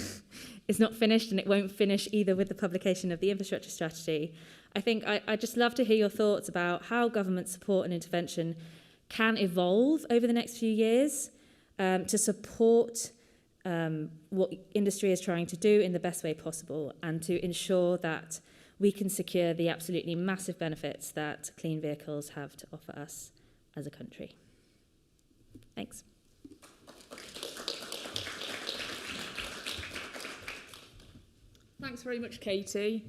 is not finished, and it won't finish either with the publication of the infrastructure strategy. I think I'd just love to hear your thoughts about how government support and intervention can evolve over the next few years to support what industry is trying to do in the best way possible, and to ensure that we can secure the absolutely massive benefits that clean vehicles have to offer us as a country. Thanks. Thanks very much, Katie.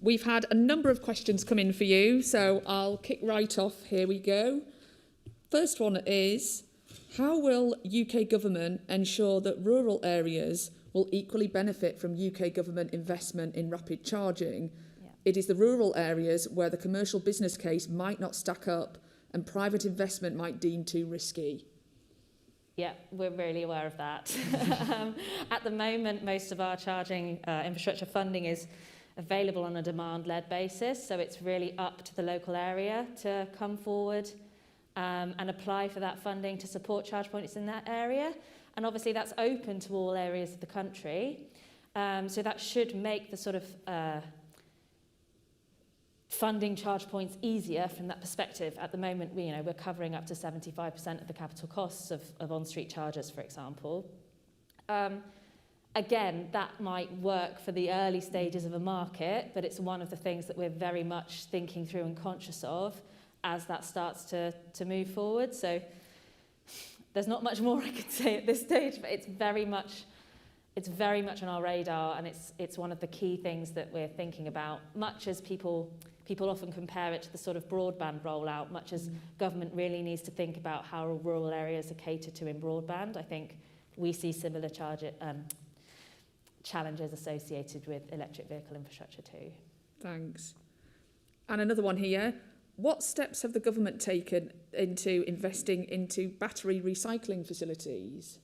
We've had a number of questions come in for you, so I'll kick right off. Here we go. First one is, how will UK government ensure that rural areas will equally benefit from UK government investment in rapid charging? It is the rural areas where the commercial business case might not stack up and private investment might deem too risky. Yeah, we're really aware of that. At the moment, most of our charging infrastructure funding is available on a demand-led basis, so it's really up to the local area to come forward and apply for that funding to support charge points in that area. And obviously that's open to all areas of the country. So that should make the sort of funding charge points easier from that perspective. At the moment, we're covering up to 75% of the capital costs of on-street chargers, for example. Again, that might work for the early stages of a market, but it's one of the things that we're very much thinking through and conscious of as that starts to move forward. So there's not much more I could say at this stage, but it's very much on our radar, and it's one of the key things that we're thinking about. Much as people often compare it to the sort of broadband rollout, much as government really needs to think about how rural areas are catered to in broadband, I think we see similar challenges associated with electric vehicle infrastructure too. Thanks. And another one here. What steps have the government taken into investing into battery recycling facilities?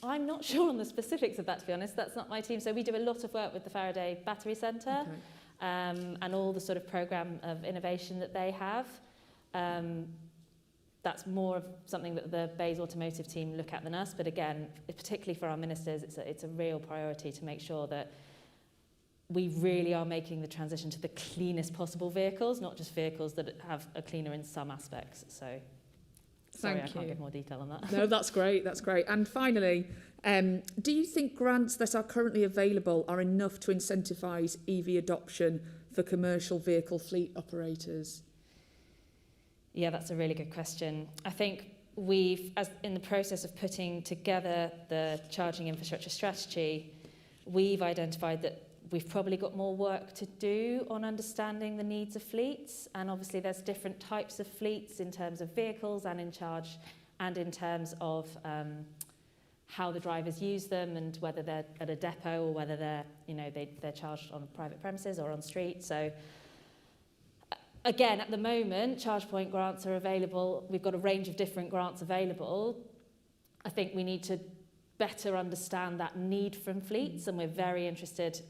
I'm not sure on the specifics of that, to be honest. That's not my team. So we do a lot of work with the Faraday Battery Centre, and all the sort of programme of innovation that they have. That's more of something that the Bayes Automotive team look at than us. But again, particularly for our ministers, it's a real priority to make sure that we really are making the transition to the cleanest possible vehicles, not just vehicles that have a cleaner in some aspects. So sorry, I can't give more detail on that. No, that's great. That's great. And finally, do you think grants that are currently available are enough to incentivise EV adoption for commercial vehicle fleet operators? Yeah, that's a really good question. I think as in the process of putting together the charging infrastructure strategy, we've identified that we've probably got more work to do on understanding the needs of fleets. And obviously there's different types of fleets in terms of vehicles and in charge, and in terms of how the drivers use them, and whether they're at a depot or whether they're charged on private premises or on street. So again, at the moment, charge point grants are available. We've got a range of different grants available. I think we need to better understand that need from fleets, and we're very interested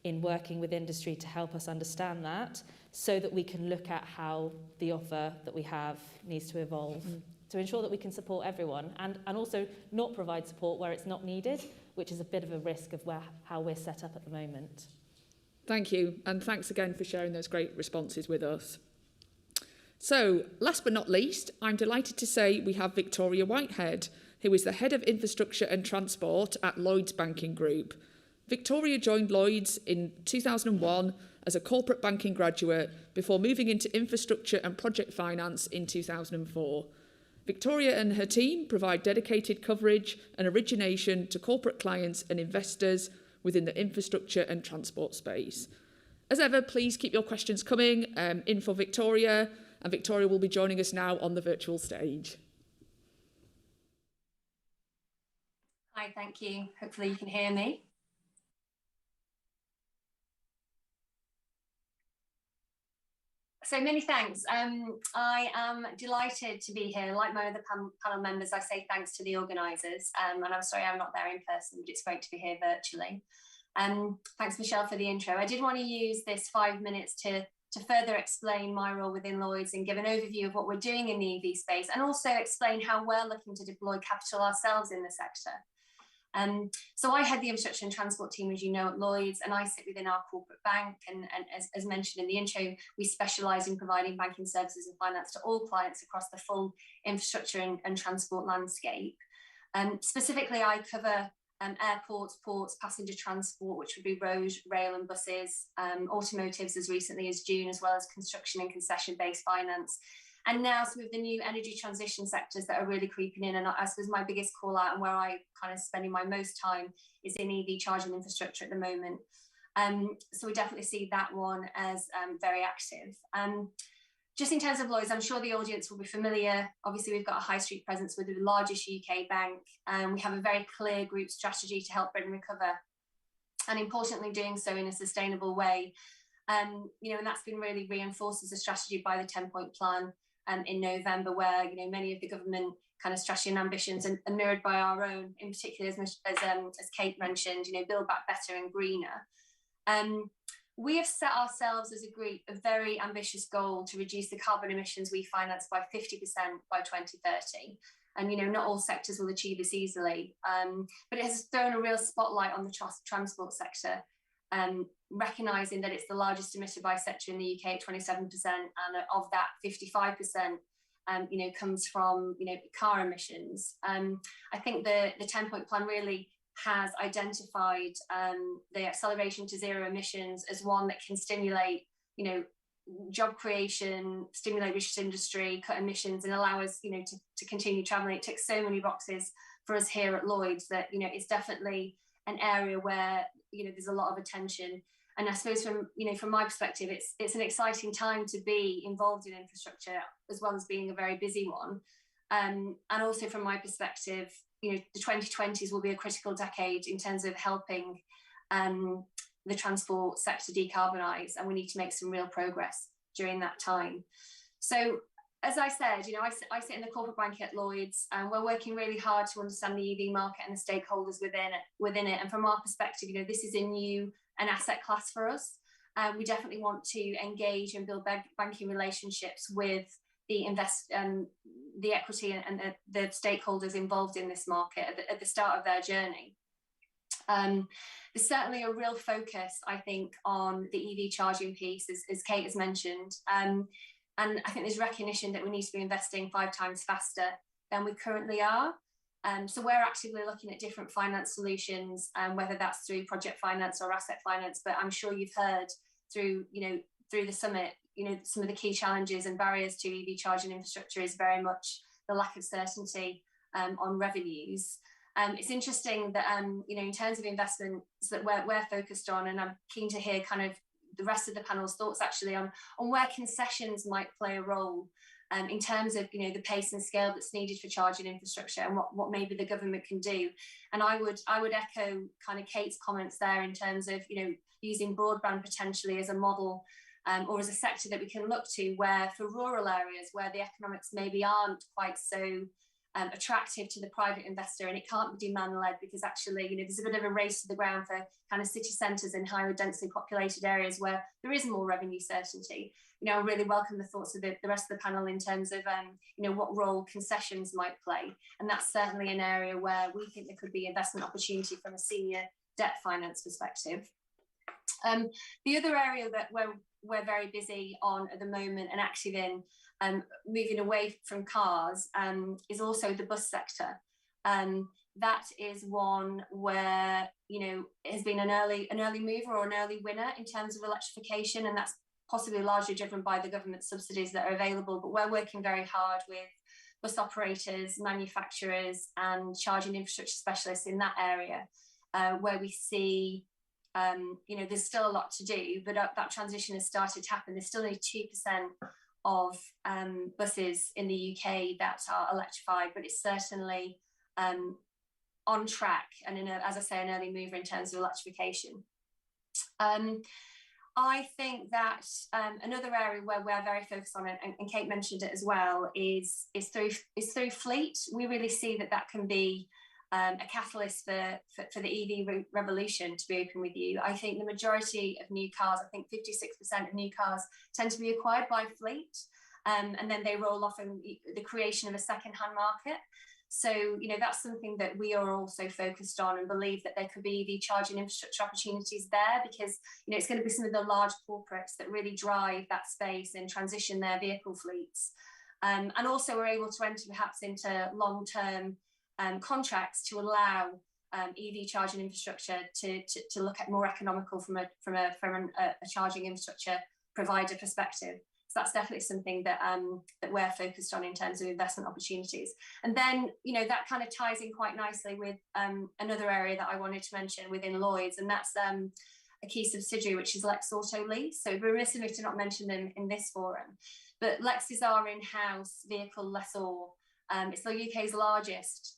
in working with industry to help us understand that, so that we can look at how the offer that we have needs to evolve to ensure that we can support everyone, and also not provide support where it's not needed, which is a bit of a risk of how we're set up at the moment. Thank you, and thanks again for sharing those great responses with us. So, last but not least, I'm delighted to say we have Victoria Whitehead, who is the Head of Infrastructure and Transport at Lloyds Banking Group. Victoria joined Lloyds in 2001 as a corporate banking graduate before moving into infrastructure and project finance in 2004. Victoria and her team provide dedicated coverage and origination to corporate clients and investors within the infrastructure and transport space. As ever, please keep your questions coming in for Victoria, and Victoria will be joining us now on the virtual stage. Hi, thank you. Hopefully you can hear me. So many thanks. I am delighted to be here. Like my other panel members, I say thanks to the organisers, and I'm sorry I'm not there in person, but it's great to be here virtually. Thanks, Michelle, for the intro. I did want to use this 5 minutes to further explain my role within Lloyds and give an overview of what we're doing in the EV space, and also explain how we're looking to deploy capital ourselves in the sector. So I head the infrastructure and transport team, as you know, at Lloyds, and I sit within our corporate bank. And as mentioned in the intro, we specialise in providing banking services and finance to all clients across the full infrastructure and transport landscape. Specifically, I cover airports, ports, passenger transport, which would be road, rail and buses, automotives as recently as June, as well as construction and concession-based finance. And now some of the new energy transition sectors that are really creeping in. And I suppose my biggest call out and where I kind of spending my most time is in EV charging infrastructure at the moment. So we definitely see that one as very active. Just in terms of Lloyds, I'm sure the audience will be familiar. Obviously, we've got a high street presence with the largest UK bank. We have a very clear group strategy to help Britain recover, and importantly, doing so in a sustainable way. You know, and that's been really reinforced as a strategy by the 10-point plan in November, where, you know, many of the government kind of strategy and ambitions are mirrored by our own, in particular, as Kate mentioned, you know, build back better and greener. We have set ourselves as a group a very ambitious goal to reduce the carbon emissions we finance by 50% by 2030. And, you know, not all sectors will achieve this easily, but it has thrown a real spotlight on the transport sector, recognising that it's the largest emitter by sector in the UK at 27%, and of that 55%, you know, comes from, you know, car emissions. I think the 10-point plan really has identified the acceleration to zero emissions as one that can stimulate, you know, job creation, stimulate research industry, cut emissions, and allow us, you know, to continue travelling. It ticks so many boxes for us here at Lloyds that, you know, it's definitely an area where, you know, there's a lot of attention. And I suppose from, you know, from my perspective, it's an exciting time to be involved in infrastructure, as well as being a very busy one. And also from my perspective, you know, the 2020s will be a critical decade in terms of helping the transport sector decarbonise, and we need to make some real progress during that time. So, as I said, you know, I sit in the corporate bank at Lloyds, and we're working really hard to understand the EV market and the stakeholders within it. And from our perspective, you know, this is a new an asset class for us. We definitely want to engage and build banking relationships with the equity and the stakeholders involved in this market at the start of their journey. There's certainly a real focus, I think, on the EV charging piece, as Kate has mentioned. And I think there's recognition that we need to be investing 5 times faster than we currently are. So we're actively looking at different finance solutions, whether that's through project finance or asset finance. But I'm sure you've heard through the summit, you know, some of the key challenges and barriers to EV charging infrastructure is very much the lack of certainty on revenues. It's interesting that, you know, in terms of investments that we're focused on, and I'm keen to hear kind of the rest of the panel's thoughts actually on where concessions might play a role in terms of, you know, the pace and scale that's needed for charging infrastructure, and what maybe the government can do. And I would echo kind of Kate's comments there in terms of, you know, using broadband potentially as a model or as a sector that we can look to, where for rural areas where the economics maybe aren't quite so attractive to the private investor, and it can't be demand-led, because actually, there's a bit of a race to the ground for kind of city centres and highly densely populated areas where there is more revenue certainty. I really welcome the thoughts of the rest of the panel in terms of, what role concessions might play. And that's certainly an area where we think there could be investment opportunity from a senior debt finance perspective. The other area that we're very busy on at the moment and active in, moving away from cars, is also the bus sector. That is one where, it has been an early mover or an early winner in terms of electrification, and that's possibly largely driven by the government subsidies that are available. But we're working very hard with bus operators, manufacturers, and charging infrastructure specialists in that area, where we see, there's still a lot to do, but that transition has started to happen. There's still only 2% of buses in the UK that are electrified, but it's certainly on track, and as I say, an early mover in terms of electrification. I think that another area where we're very focused on it, and Kate mentioned it as well, is through fleet. We really see that can be a catalyst for the EV revolution, to be open with you. I think the majority of new cars, I think 56% of new cars tend to be acquired by fleet, and then they roll off in the creation of a second-hand market. So, that's something that we are also focused on, and believe that there could be EV charging infrastructure opportunities there, because, it's going to be some of the large corporates that really drive that space and transition their vehicle fleets. And also we're able to enter perhaps into long-term contracts to allow EV charging infrastructure to look at more economical from a charging infrastructure provider perspective. So that's definitely something that we're focused on in terms of investment opportunities. And then, that kind of ties in quite nicely with another area that I wanted to mention within Lloyds, and that's a key subsidiary, which is Lex Auto Lease. So we're remiss to not mention them in this forum, but Lex is our in-house vehicle lessor. It's the UK's largest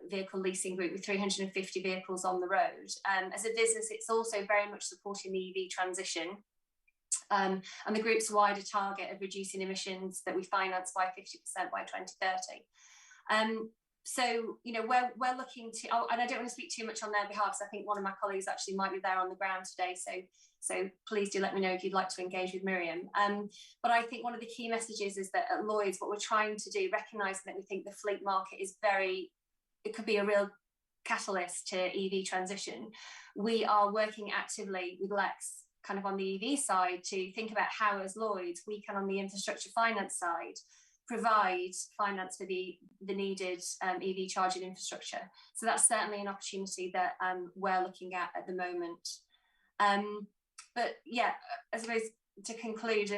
vehicle leasing group with 350 vehicles on the road. As a business, it's also very much supporting the EV transition. And the group's wider target of reducing emissions that we finance by 50% by 2030. So, we're looking to, and I don't want to speak too much on their behalf, so I think one of my colleagues actually might be there on the ground today. So please do let me know if you'd like to engage with Miriam. But I think one of the key messages is that at Lloyds, what we're trying to do, recognising that we think the fleet market is it could be a real catalyst to EV transition. We are working actively with Lex, kind of on the EV side, to think about how, as Lloyds, we can, on the infrastructure finance side, provide finance for the needed EV charging infrastructure. So that's certainly an opportunity that we're looking at the moment. But yeah, I suppose to conclude,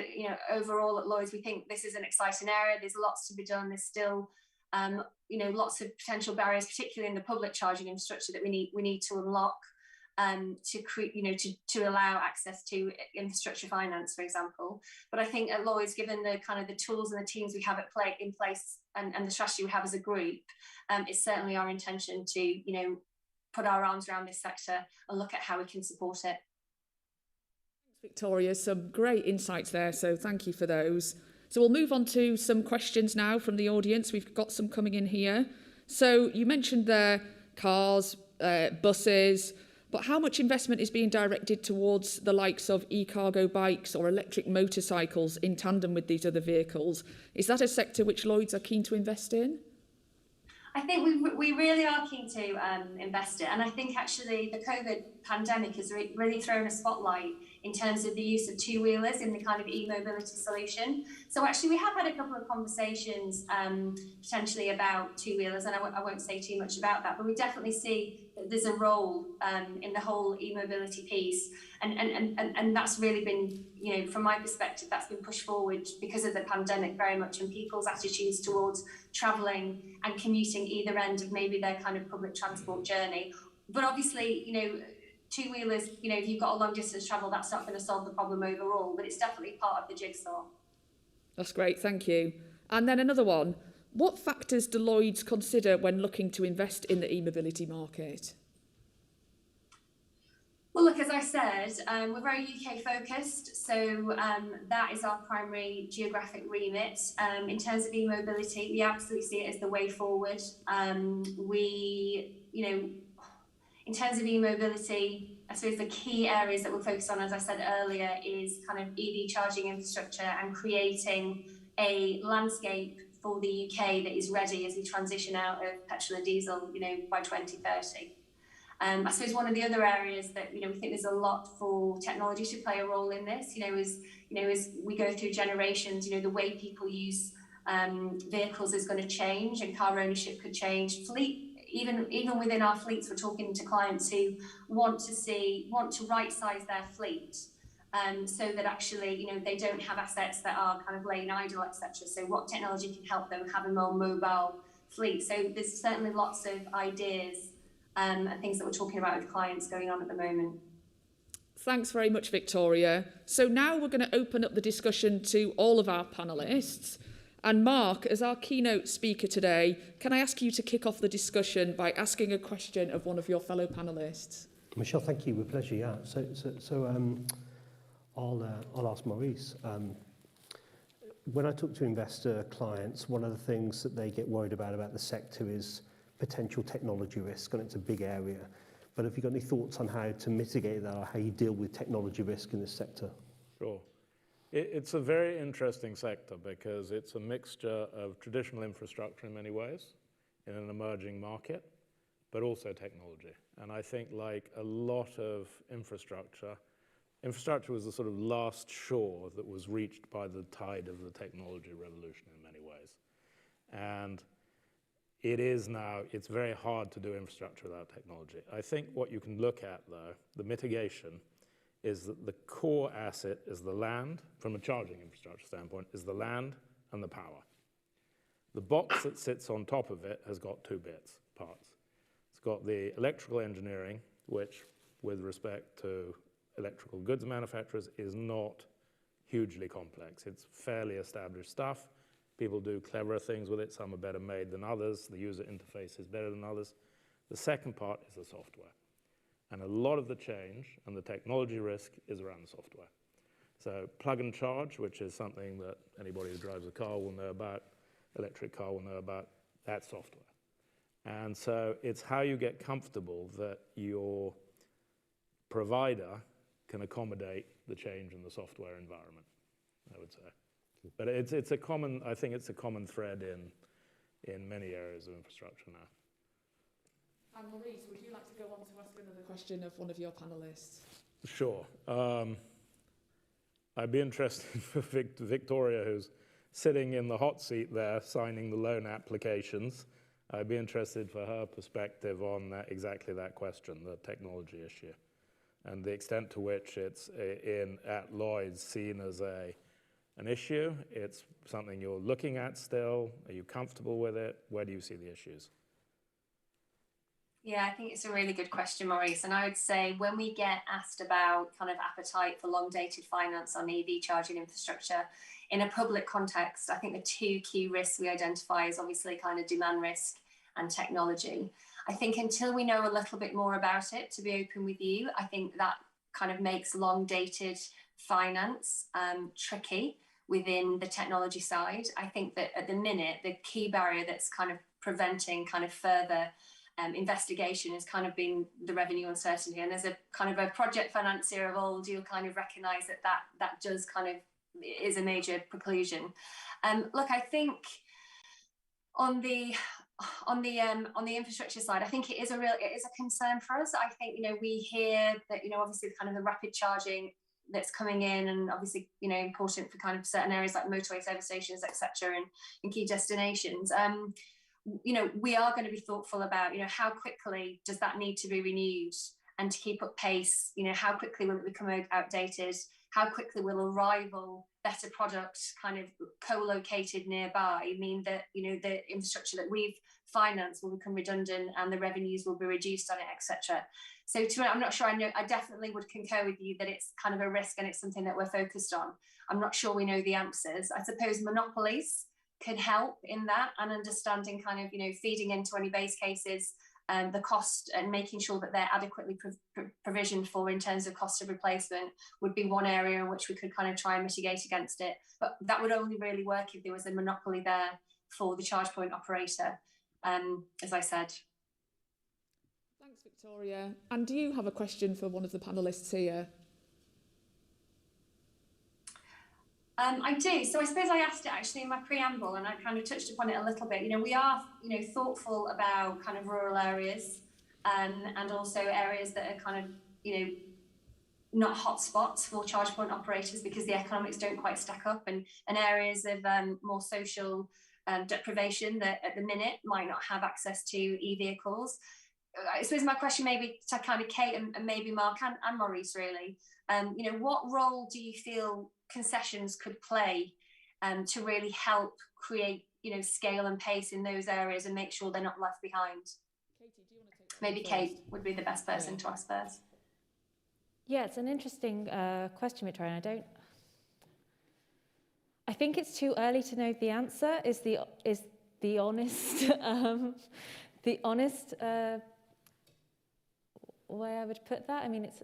overall at Lloyds, we think this is an exciting area. There's lots to be done. There's still, lots of potential barriers, particularly in the public charging infrastructure, that we need to unlock. To create, to allow access to infrastructure finance, for example. But I think at Lloyds, given the kind of the tools and the teams we have in place and the strategy we have as a group, it's certainly our intention to, put our arms around this sector and look at how we can support it. Thanks, Victoria. Some great insights there, so thank you for those. So we'll move on to some questions now from the audience. We've got some coming in here. So you mentioned there cars, buses, but how much investment is being directed towards the likes of e-cargo bikes or electric motorcycles in tandem with these other vehicles? Is that a sector which Lloyds are keen to invest in? I think we really are keen to invest it. And I think actually the COVID pandemic has really thrown a spotlight in terms of the use of two-wheelers in the kind of e-mobility solution. So actually we have had a couple of conversations potentially about two-wheelers, and I won't say too much about that, but we definitely see that there's a role in the whole e-mobility piece. And that's really been, from my perspective, that's been pushed forward because of the pandemic very much, and people's attitudes towards travelling and commuting either end of maybe their kind of public transport journey. But obviously, two-wheelers, if you've got a long distance travel, that's not going to solve the problem overall, but it's definitely part of the jigsaw. That's great, thank you. And then another one. What factors do Lloyds consider when looking to invest in the e-mobility market? Well, look, as I said, we're very UK focused, so that is our primary geographic remit. In terms of e-mobility, we absolutely see it as the way forward. In terms of e-mobility, I suppose the key areas that we're focused on, as I said earlier, is kind of EV charging infrastructure and creating a landscape for the UK that is ready as we transition out of petrol and diesel, by 2030. I suppose one of the other areas that we think there's a lot for technology to play a role in this, as we go through generations, the way people use vehicles is going to change, and car ownership could change. Fleet, even within our fleets, we're talking to clients who want to right size their fleet, so that actually they don't have assets that are kind of laying idle, etc. So what technology can help them have a more mobile fleet? So there's certainly lots of ideas and things that we're talking about with clients going on at the moment. Thanks very much, Victoria. So now we're going to open up the discussion to all of our panellists. And Mark, as our keynote speaker today, can I ask you to kick off the discussion by asking a question of one of your fellow panellists? Michelle, thank you. With pleasure, yeah. I'll ask Maurice. When I talk to investor clients, one of the things that they get worried about the sector is potential technology risk, and it's a big area. But have you got any thoughts on how to mitigate that, or how you deal with technology risk in this sector? Sure. It's a very interesting sector because it's a mixture of traditional infrastructure in many ways in an emerging market, but also technology. And I think, like a lot of infrastructure was the sort of last shore that was reached by the tide of the technology revolution in many ways. And it's very hard to do infrastructure without technology. I think what you can look at, though, the mitigation, is that the core asset is the land, from a charging infrastructure standpoint, is the land and the power. The box that sits on top of it has got two parts. It's got the electrical engineering, which, with respect to electrical goods manufacturers, is not hugely complex. It's fairly established stuff. People do cleverer things with it. Some are better made than others. The user interface is better than others. The second part is the software. And a lot of the change and the technology risk is around the software. So plug and charge, which is something that anybody who drives a car will know about, electric car will know about, that's software. And so it's how you get comfortable that your provider can accommodate the change in the software environment, I would say. But I think it's a common thread in many areas of infrastructure now. And Maurice, would you like to go on to ask another question of one of your panellists? Sure. I'd be interested for Victoria, who's sitting in the hot seat there, signing the loan applications. I'd be interested for her perspective on exactly that question, the technology issue, and the extent to which it's at Lloyd's seen as an issue. It's something you're looking at still. Are you comfortable with it? Where do you see the issues? Yeah, I think it's a really good question, Maurice. And I would say when we get asked about kind of appetite for long-dated finance on EV charging infrastructure in a public context, I think the two key risks we identify is obviously kind of demand risk and technology. I think until we know a little bit more about it, to be open with you, I think that kind of makes long-dated finance tricky within the technology side. I think that at the minute, the key barrier that's kind of preventing kind of further investigation has kind of been the revenue uncertainty. And as a kind of a project financier of old, you'll kind of recognise that does kind of is a major preclusion. Look, I think on the infrastructure side, I think it is a concern for us. I think we hear that obviously kind of the rapid charging that's coming in, and obviously important for kind of certain areas like motorway service stations, etc., and key destinations. We are going to be thoughtful about how quickly does that need to be renewed, and to keep up pace, how quickly will it become outdated, how quickly will a rival better product kind of co-located nearby mean that the infrastructure that we've financed will become redundant and the revenues will be reduced on it, etc. So I'm not sure. I definitely would concur with you that it's kind of a risk and it's something that we're focused on. I'm not sure we know the answers. I suppose monopolies could help in that, and understanding kind of feeding into any base cases the cost and making sure that they're adequately provisioned for in terms of cost of replacement would be one area in which we could kind of try and mitigate against it. But that would only really work if there was a monopoly there for the charge point operator, as I said. Thanks, Victoria. And do you have a question for one of the panellists here? I do. So I suppose I asked it actually in my preamble, and I kind of touched upon it a little bit. We are, thoughtful about kind of rural areas, and also areas that are kind of, not hotspots for charge point operators because the economics don't quite stack up, and areas of more social deprivation that at the minute might not have access to e-vehicles. I suppose my question maybe to kind of Kate and maybe Mark and Maurice really, what role do you feel concessions could play to really help create, scale and pace in those areas and make sure they're not left behind? Katie, do you want to take that Maybe first? Kate would be the best person to ask first. Yeah, it's an interesting question, Victoria. And I think it's too early to know the answer. Is the honest the honest way I would put that. I mean, it's.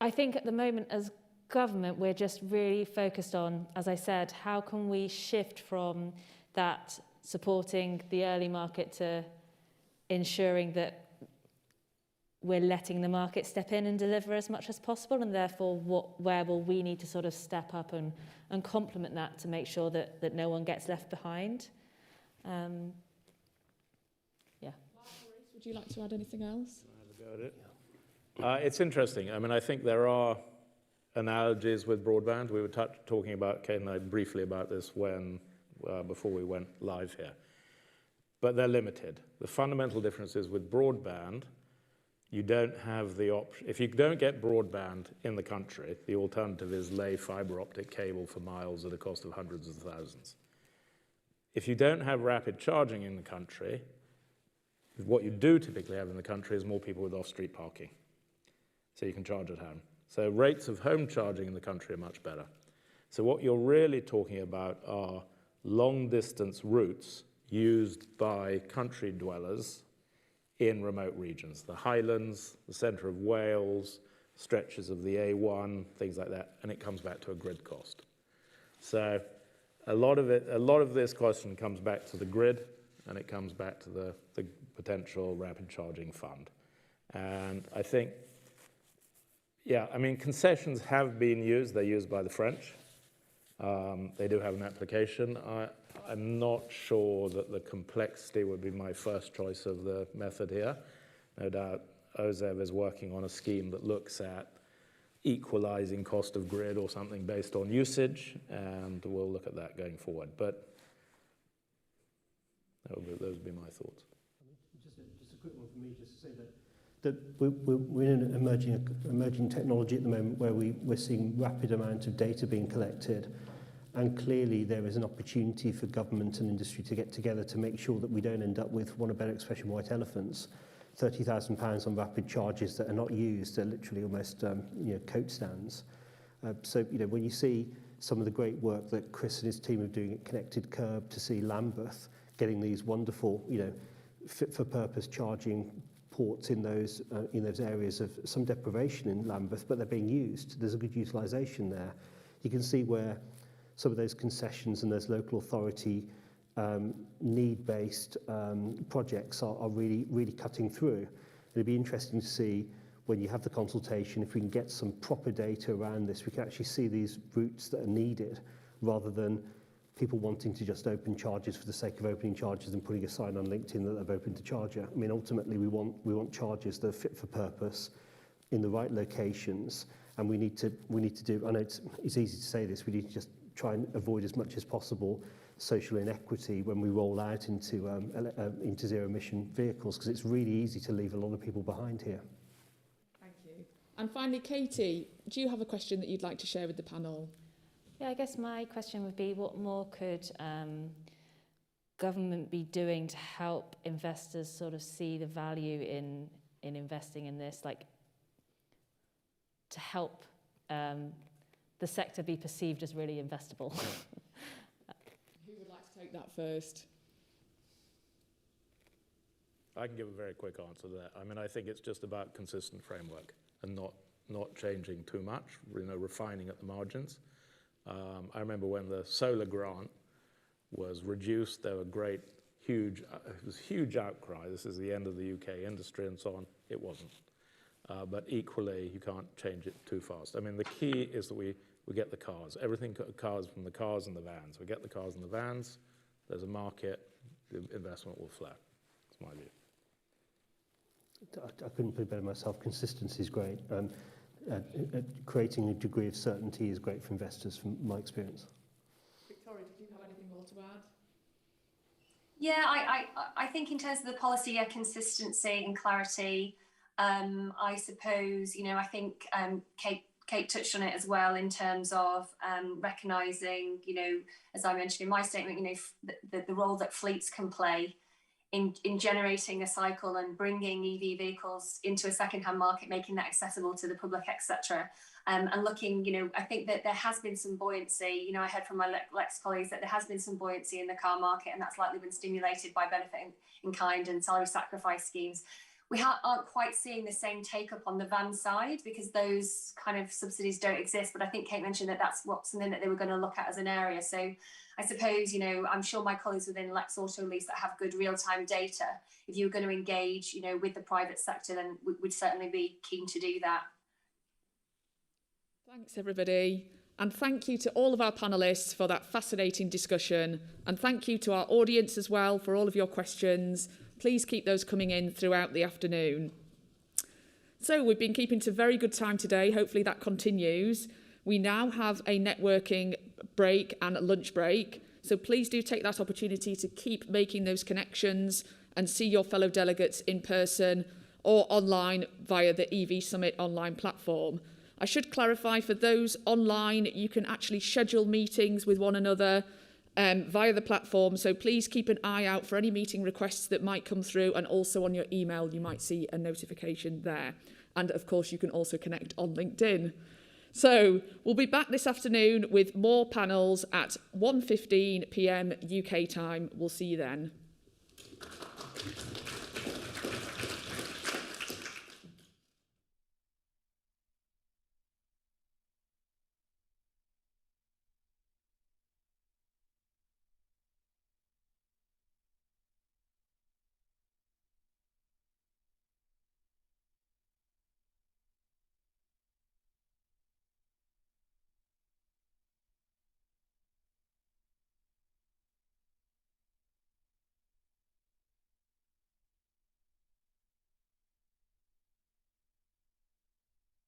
I think at the moment as government, we're just really focused on, as I said, how can we shift from that supporting the early market to ensuring that we're letting the market step in and deliver as much as possible, and therefore where will we need to sort of step up and complement that to make sure that no one gets left behind. Yeah. Would you like to add anything else? I'll have a go at it. It's interesting. I mean, I think there are analogies with broadband. We were talking about, Kate and I, briefly about this before we went live here. But they're limited. The fundamental difference is with broadband, you don't have the option. If you don't get broadband in the country, the alternative is lay fiber optic cable for miles at a cost of hundreds of thousands. If you don't have rapid charging in the country, what you do typically have in the country is more people with off-street parking. So you can charge at home. So rates of home charging in the country are much better. So what you're really talking about are long-distance routes used by country dwellers in remote regions, the Highlands, the centre of Wales, stretches of the A1, things like that, and it comes back to a grid cost. So a lot of this question comes back to the grid, and it comes back to the potential rapid charging fund. And I think, yeah, I mean, concessions have been used. They're used by the French. They do have an application. I'm not sure that the complexity would be my first choice of the method here. No doubt OZEV is working on a scheme that looks at equalizing cost of grid or something based on usage, and we'll look at that going forward. But those would be my thoughts. Just a quick one for me, just to say that we're in an emerging technology at the moment where we're seeing rapid amount of data being collected, and clearly there is an opportunity for government and industry to get together to make sure that we don't end up with, want a better expression, white elephants, £30,000 on rapid charges that are not used. They're literally almost coat stands. So when you see some of the great work that Chris and his team are doing at Connected Curb, to see Lambeth getting these wonderful fit for purpose charging ports in those areas of some deprivation in Lambeth, but they're being used. There's a good utilisation there. You can see where some of those concessions and those local authority need-based projects are really, really cutting through. It'd be interesting to see when you have the consultation, if we can get some proper data around this, we can actually see these routes that are needed rather than people wanting to just open charges for the sake of opening charges and putting a sign on LinkedIn that they've opened a charger. I mean, ultimately, we want charges that are fit for purpose in the right locations, and we need to do. I know it's easy to say this. We need to just try and avoid as much as possible social inequity when we roll out into zero-emission vehicles, because it's really easy to leave a lot of people behind here. Thank you. And finally, Katie, do you have a question that you'd like to share with the panel? Yeah, I guess my question would be, what more could government be doing to help investors sort of see the value in investing in this, like to help the sector be perceived as really investable? Who would like to take that first? I can give a very quick answer to that. I mean, I think it's just about consistent framework and not changing too much, refining at the margins. I remember when the solar grant was reduced, there were huge outcry. This is the end of the UK industry and so on. It wasn't. But equally, you can't change it too fast. I mean, the key is that we get the cars. Everything cars from the cars and the vans. We get the cars and the vans. There's a market. The investment will flow. That's my view. I couldn't put it better myself. Consistency is great. Creating a degree of certainty is great for investors, from my experience. Victoria, did you have anything more to add? Yeah, I think in terms of the policy, consistency and clarity, I suppose, I think Kate touched on it as well in terms of recognising, as I mentioned in my statement, the role that fleets can play in generating a cycle and bringing EV vehicles into a second-hand market, making that accessible to the public, etc. And looking, I think that there has been some buoyancy. I heard from my Lex colleagues that there has been some buoyancy in the car market, and that's likely been stimulated by benefit in kind and salary sacrifice schemes. We aren't quite seeing the same take-up on the van side because those kind of subsidies don't exist. But I think Kate mentioned that that's something that they were going to look at as an area. So I suppose, I'm sure my colleagues within Lex Auto Lease that have good real-time data, if you were going to engage, with the private sector, then we'd certainly be keen to do that. Thanks, everybody. And thank you to all of our panellists for that fascinating discussion. And thank you to our audience as well for all of your questions. Please keep those coming in throughout the afternoon. So we've been keeping to very good time today. Hopefully that continues. We now have a networking break and a lunch break. So please do take that opportunity to keep making those connections and see your fellow delegates in person or online via the EV Summit online platform. I should clarify, for those online, you can actually schedule meetings with one another via the platform. So please keep an eye out for any meeting requests that might come through, and also on your email, you might see a notification there. And of course, you can also connect on LinkedIn. So we'll be back this afternoon with more panels at 1:15 p.m. UK time. We'll see you then.